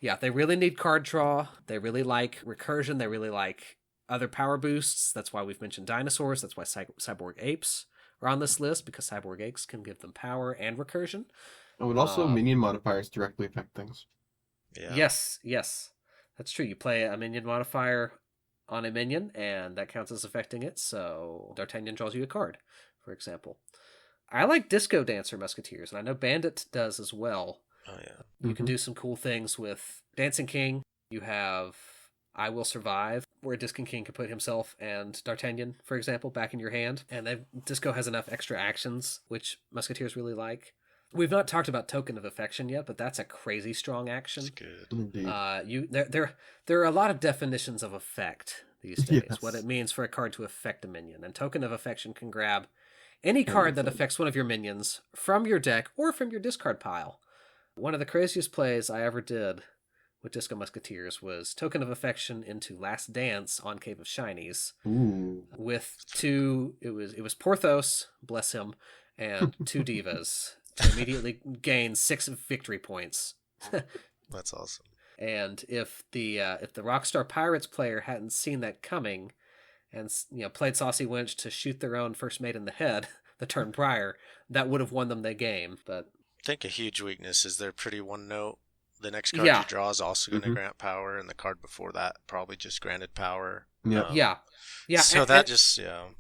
yeah, they really need card draw. They really like recursion. They really like other power boosts. That's why we've mentioned dinosaurs. That's why cyborg apes are on this list, because cyborg apes can give them power and recursion. Oh, and also minion modifiers directly affect things. Yeah. Yes. That's true. You play a minion modifier on a minion, and that counts as affecting it. So D'Artagnan draws you a card, for example. I like Disco Dancer Musketeers, and I know Bandit does as well. Oh, yeah. You can do some cool things with Dancing King. You have I Will Survive, where Disco King can put himself and D'Artagnan, for example, back in your hand. And Disco has enough extra actions, which Musketeers really like. We've not talked about Token of Affection yet, but that's a crazy strong action. That's good. Indeed. There are a lot of definitions of effect these days. Yes. What it means for a card to affect a minion. And Token of Affection can grab any card that affects one of your minions from your deck or from your discard pile. One of the craziest plays I ever did with Disco Musketeers was Token of Affection into Last Dance on Cave of Shinies. Ooh. With 2, it was Porthos, bless him, and 2 divas to immediately gain 6 victory points. That's awesome. And if the Rockstar Pirates player hadn't seen that coming, and played Saucy Winch to shoot their own first mate in the head the turn prior, that would have won them the game. But I think a huge weakness is they're pretty one note. The next card you draw is also going to grant power, and the card before that probably just granted power. Yeah. So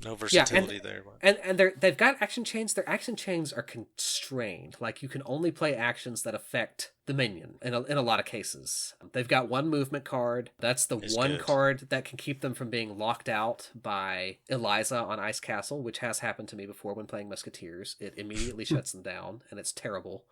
no versatility there. And they've got action chains. Their action chains are constrained. Like, you can only play actions that affect the minion in a lot of cases. They've got 1 movement card. That's the one card that can keep them from being locked out by Eliza on Ice Castle, which has happened to me before when playing Musketeers. It immediately shuts them down, and it's terrible.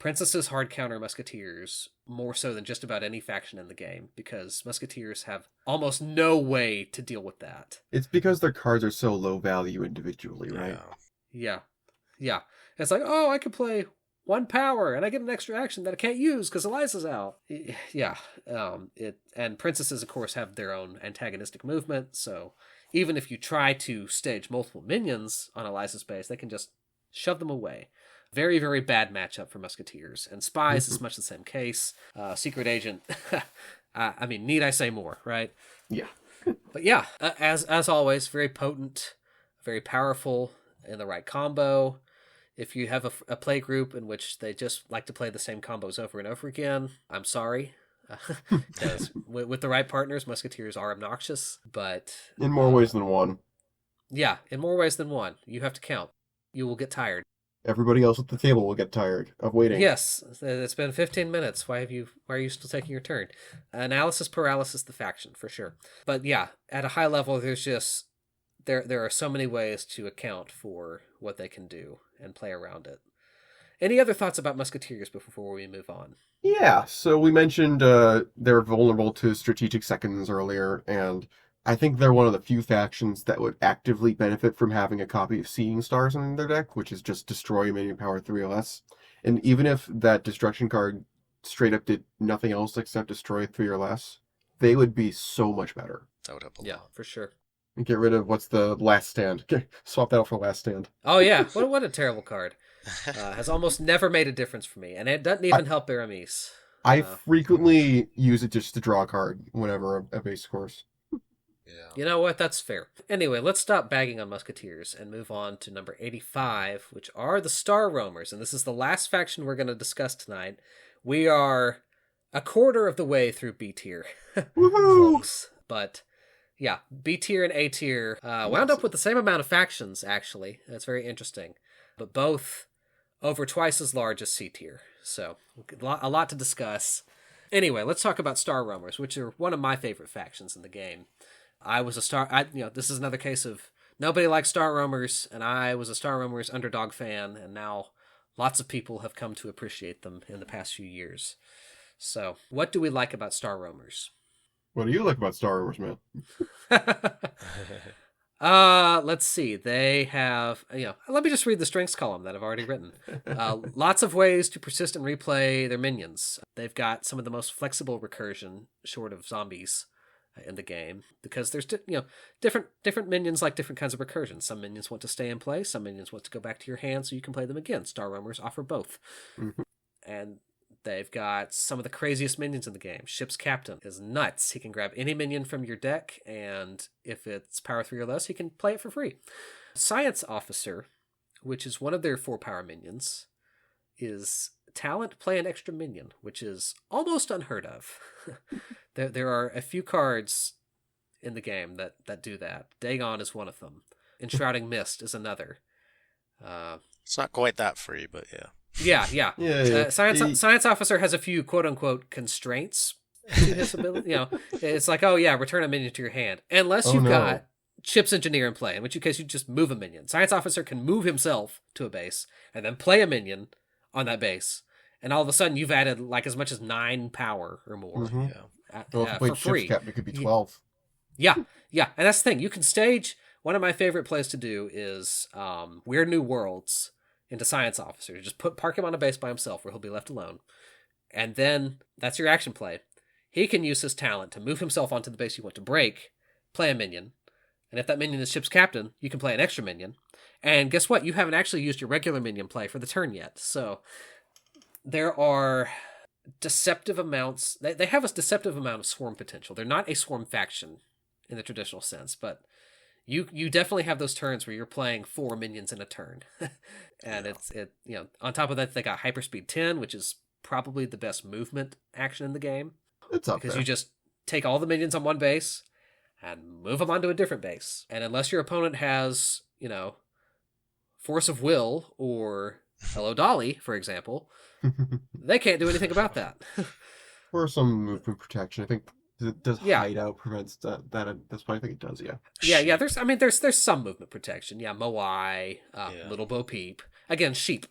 Princesses hard counter Musketeers more so than just about any faction in the game, because Musketeers have almost no way to deal with that. It's because their cards are so low value individually, right? Yeah. It's like, oh, I could play 1 power and I get an extra action that I can't use because Eliza's out. Yeah. And princesses, of course, have their own antagonistic movement, so even if you try to stage multiple minions on Eliza's base, they can just shove them away. Very, very bad matchup for Musketeers. And Spies is much the same case. Secret Agent, I mean, need I say more, right? Yeah. But yeah, as always, very potent, very powerful in the right combo. If you have a play group in which they just like to play the same combos over and over again, I'm sorry. Because with the right partners, Musketeers are obnoxious, but... in more ways than one. Yeah, in more ways than one. You have to count. You will get tired. Everybody else at the table will get tired of waiting. Yes, it's been 15 minutes. Why are you still taking your turn? Analysis paralysis, the faction, for sure. But yeah, at a high level, there's just... There are so many ways to account for what they can do and play around it. Any other thoughts about Musketeers before we move on? Yeah, so we mentioned they're vulnerable to strategic seconds earlier, and I think they're one of the few factions that would actively benefit from having a copy of Seeing Stars in their deck, which is just destroy minion power 3 or less. And even if that destruction card straight up did nothing else except destroy 3 or less, they would be so much better. That would help a lot. Yeah, for sure. And get rid of what's the Last Stand. Swap that out for Last Stand. Oh yeah, what a terrible card. Has almost never made a difference for me, and it doesn't even help Aramis. I frequently use it just to draw a card whenever a base scores. Yeah. You know what? That's fair. Anyway, let's stop bagging on Musketeers and move on to number 85, which are the Star Roamers. And this is the last faction we're going to discuss tonight. we are a quarter of the way through B tier. Woohoo! Folks. But yeah, B tier and A tier wound up with the same amount of factions, actually. That's very interesting. But both over twice as large as C tier. So a lot to discuss. Anyway, let's talk about Star Roamers, which are one of my favorite factions in the game. This is another case of nobody likes Star Roamers, and I was a Star Roamers underdog fan, and now lots of people have come to appreciate them in the past few years. So, what do we like about Star Roamers? What do you like about Star Wars, man? Let's see. They have, let me just read the strengths column that I've already written. Lots of ways to persist and replay their minions. They've got some of the most flexible recursion, short of zombies, in the game, because there's different minions like different kinds of recursion. Some minions want to stay in play, some minions want to go back to your hand so you can play them again. Star Roamers offer both. Mm-hmm. And they've got some of the craziest minions in the game. Ship's Captain is nuts. He can grab any minion from your deck, and if it's power 3 or less, he can play it for free. Science Officer, which is one of their 4 power minions, is talent play an extra minion, which is almost unheard of. There are a few cards in the game that do that. Dagon is one of them. Enshrouding Mist is another. It's not quite that free, but yeah. Yeah. Science Officer has a few quote-unquote constraints to his ability. It's like, return a minion to your hand. Unless you've got Chip's Engineer in play, in which case you just move a minion. Science Officer can move himself to a base and then play a minion on that base. And all of a sudden you've added like as much as 9 power or more. Mm-hmm. For free. Ship's Captain, it could be 12. Yeah. And that's the thing. You can stage... One of my favorite plays to do is Weird New Worlds into Science Officer. Just park him on a base by himself where he'll be left alone. And then that's your action play. He can use his talent to move himself onto the base you want to break, play a minion. And if that minion is Ship's Captain, you can play an extra minion. And guess what? You haven't actually used your regular minion play for the turn yet. So there are deceptive amounts. They have a deceptive amount of swarm potential. They're not a swarm faction in the traditional sense, but you definitely have those turns where you're playing 4 minions in a turn. And it's on top of that, they got Hyperspeed 10, which is probably the best movement action in the game. It's up because there. you just take all the minions on one base and move them onto a different base. And unless your opponent has, Force of Will or Hello Dolly, for example, they can't do anything about that. Or some movement protection. I think does hideout prevents that. That's why I think it does. Yeah. There's some movement protection. Yeah, Moai, Little Bo Peep. Again, sheep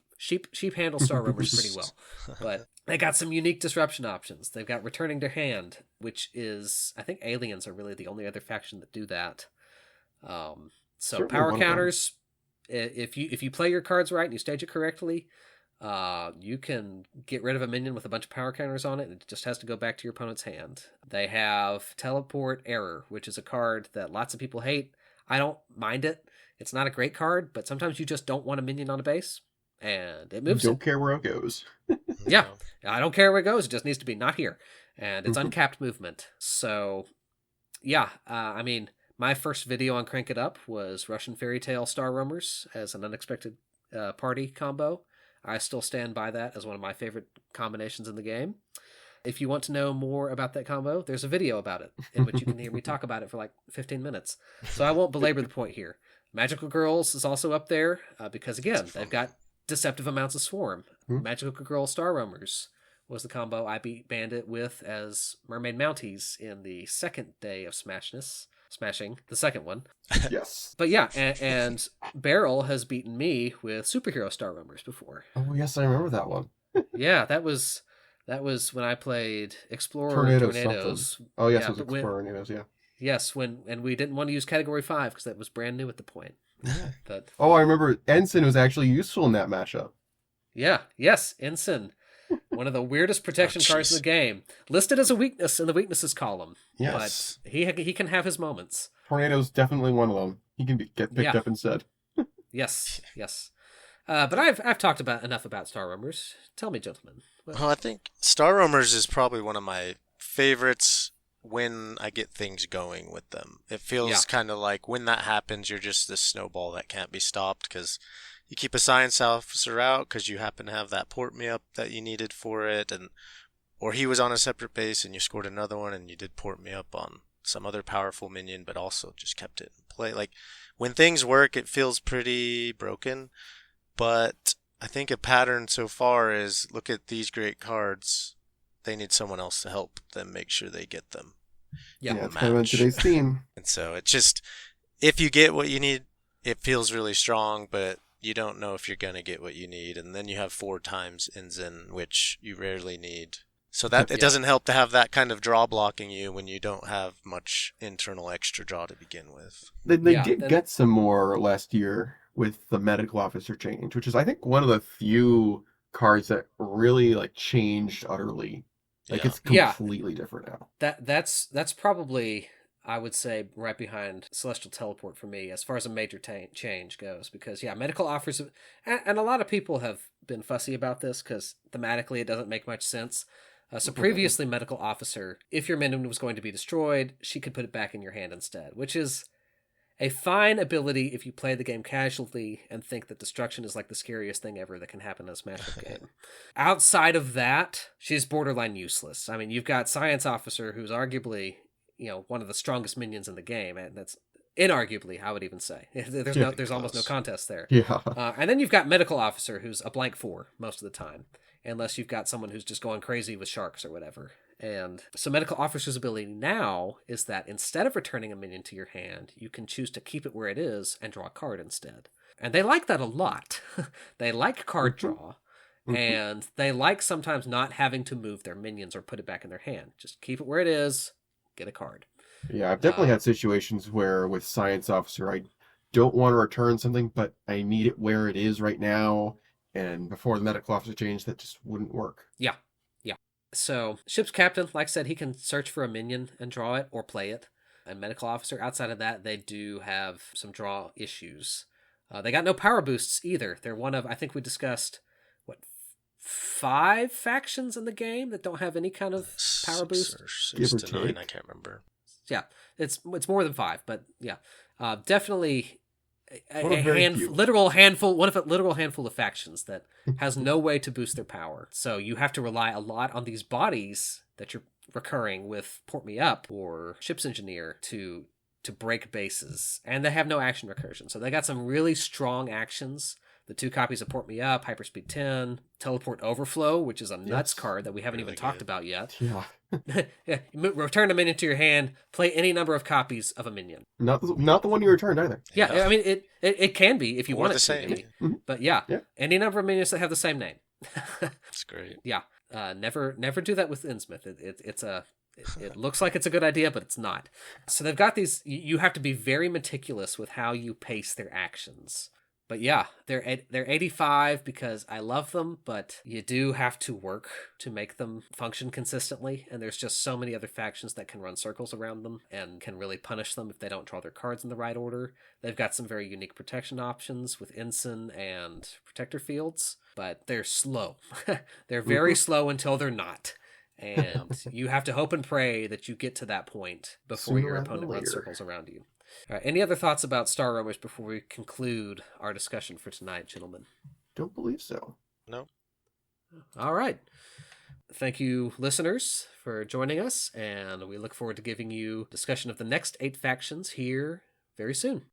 handle Star Roamers pretty well, but they got some unique disruption options. They've got returning to hand, which is, I think aliens are really the only other faction that do that. So Certainly power counters. If you play your cards right and you stage it correctly, you can get rid of a minion with a bunch of power counters on it, and it just has to go back to your opponent's hand. They have Teleport Error, which is a card that lots of people hate. I don't mind it. It's not a great card, but sometimes you just don't want a minion on a base, and it moves. You don't care where it goes. Yeah, I don't care where it goes. It just needs to be not here, and it's uncapped movement. So, yeah, my first video on Crank It Up was Russian Fairy Tale Star Roamers as an unexpected party combo. I still stand by that as one of my favorite combinations in the game. If you want to know more about that combo, there's a video about it in which you can hear me talk about it for like 15 minutes. So I won't belabor the point here. Magical Girls is also up there because, again, they've got deceptive amounts of swarm. Magical Girl Star Roamers was the combo I beat Bandit with as Mermaid Mounties in the second day of Smashing, the second one. Yes. But yeah, and Berryl has beaten me with Superhero Star Roamers before. Oh, yes, I remember that one. Yeah, that was when I played Explorer Tornadoes. Oh, yes, it was Explorer Tornadoes, yeah. Yes, and we didn't want to use Category 5 because that was brand new at the point. But, I remember Ensign was actually useful in that matchup. Yeah, yes, Ensign. One of the weirdest protection cards in the game. Listed as a weakness in the weaknesses column. Yes. But he can have his moments. Tornado's definitely one of them. He can get picked up instead. Yes. But I've talked enough about Star Roamers. Tell me, gentlemen. Well, I think Star Roamers is probably one of my favorites when I get things going with them. It feels kind of like when that happens, you're just this snowball that can't be stopped because you keep a science officer out because you happen to have that port me up that you needed for it, and or he was on a separate base and you scored another one and you did port me up on some other powerful minion, but also just kept it in play. Like when things work, it feels pretty broken, but I think a pattern so far is look at these great cards. They need someone else to help them make sure they get them. Yeah, it's kind of on today's theme. And so it just, if you get what you need, it feels really strong, but you don't know if you're going to get what you need. And then you have 4 times Inzen, which you rarely need. So that it doesn't help to have that kind of draw blocking you when you don't have much internal extra draw to begin with. They did get some more last year with the medical officer change, which is I think one of the few cards that really like changed utterly. Like it's completely different now. That's probably, I would say, right behind Celestial Teleport for me as far as a major change goes, because medical offers, and a lot of people have been fussy about this because thematically it doesn't make much sense. So previously, Medical Officer, if your minion was going to be destroyed, she could put it back in your hand instead, which is a fine ability if you play the game casually and think that destruction is like the scariest thing ever that can happen in a Smash-Up game. Outside of that, she's borderline useless. I mean, you've got Science Officer, who's arguably, one of the strongest minions in the game, and that's inarguably, I would even say. There's almost no contest there. Yeah. And then you've got Medical Officer, who's a blank 4 most of the time, unless you've got someone who's just going crazy with sharks or whatever. And so Medical Officer's ability now is that instead of returning a minion to your hand, you can choose to keep it where it is and draw a card instead. And they like that a lot. They like card draw, and they like sometimes not having to move their minions or put it back in their hand. Just keep it where it is, get a card. Yeah, I've definitely had situations where with Science Officer, I don't want to return something, but I need it where it is right now. And before the Medical Officer change, that just wouldn't work. Yeah. So, Ship's Captain, like I said, he can search for a minion and draw it or play it. And Medical Officer, outside of that, they do have some draw issues. They got no power boosts either. They're one of, I think we discussed, 5 factions in the game that don't have any kind of power boost? 6 to 9, I can't remember. Yeah, it's more than 5, but yeah. Definitely a literal handful of factions that has no way to boost their power. So you have to rely a lot on these bodies that you're recurring with Port Me Up or Ship's Engineer to break bases. And they have no action recursion. So they got some really strong actions. The 2 copies of Port Me Up, Hyperspeed 10, Teleport Overflow, which is a nuts card that we haven't even talked about yet. Yeah. Return a minion to your hand, play any number of copies of a minion. Not the one you returned either. Yeah, I mean, it can be if you want it to be. But any number of minions that have the same name. That's great. Yeah. Never do that with Innsmouth. It looks like it's a good idea, but it's not. So they've got these, you have to be very meticulous with how you pace their actions. But yeah, they're 85 because I love them, but you do have to work to make them function consistently, and there's just so many other factions that can run circles around them and can really punish them if they don't draw their cards in the right order. They've got some very unique protection options with Ensign and Protector Fields, but they're slow. They're very slow until they're not. And you have to hope and pray that you get to that point before your opponent runs circles around you. All right, any other thoughts about Star Roamers before we conclude our discussion for tonight, gentlemen? Don't believe so. No. All right. Thank you, listeners, for joining us, and we look forward to giving you discussion of the next 8 factions here very soon.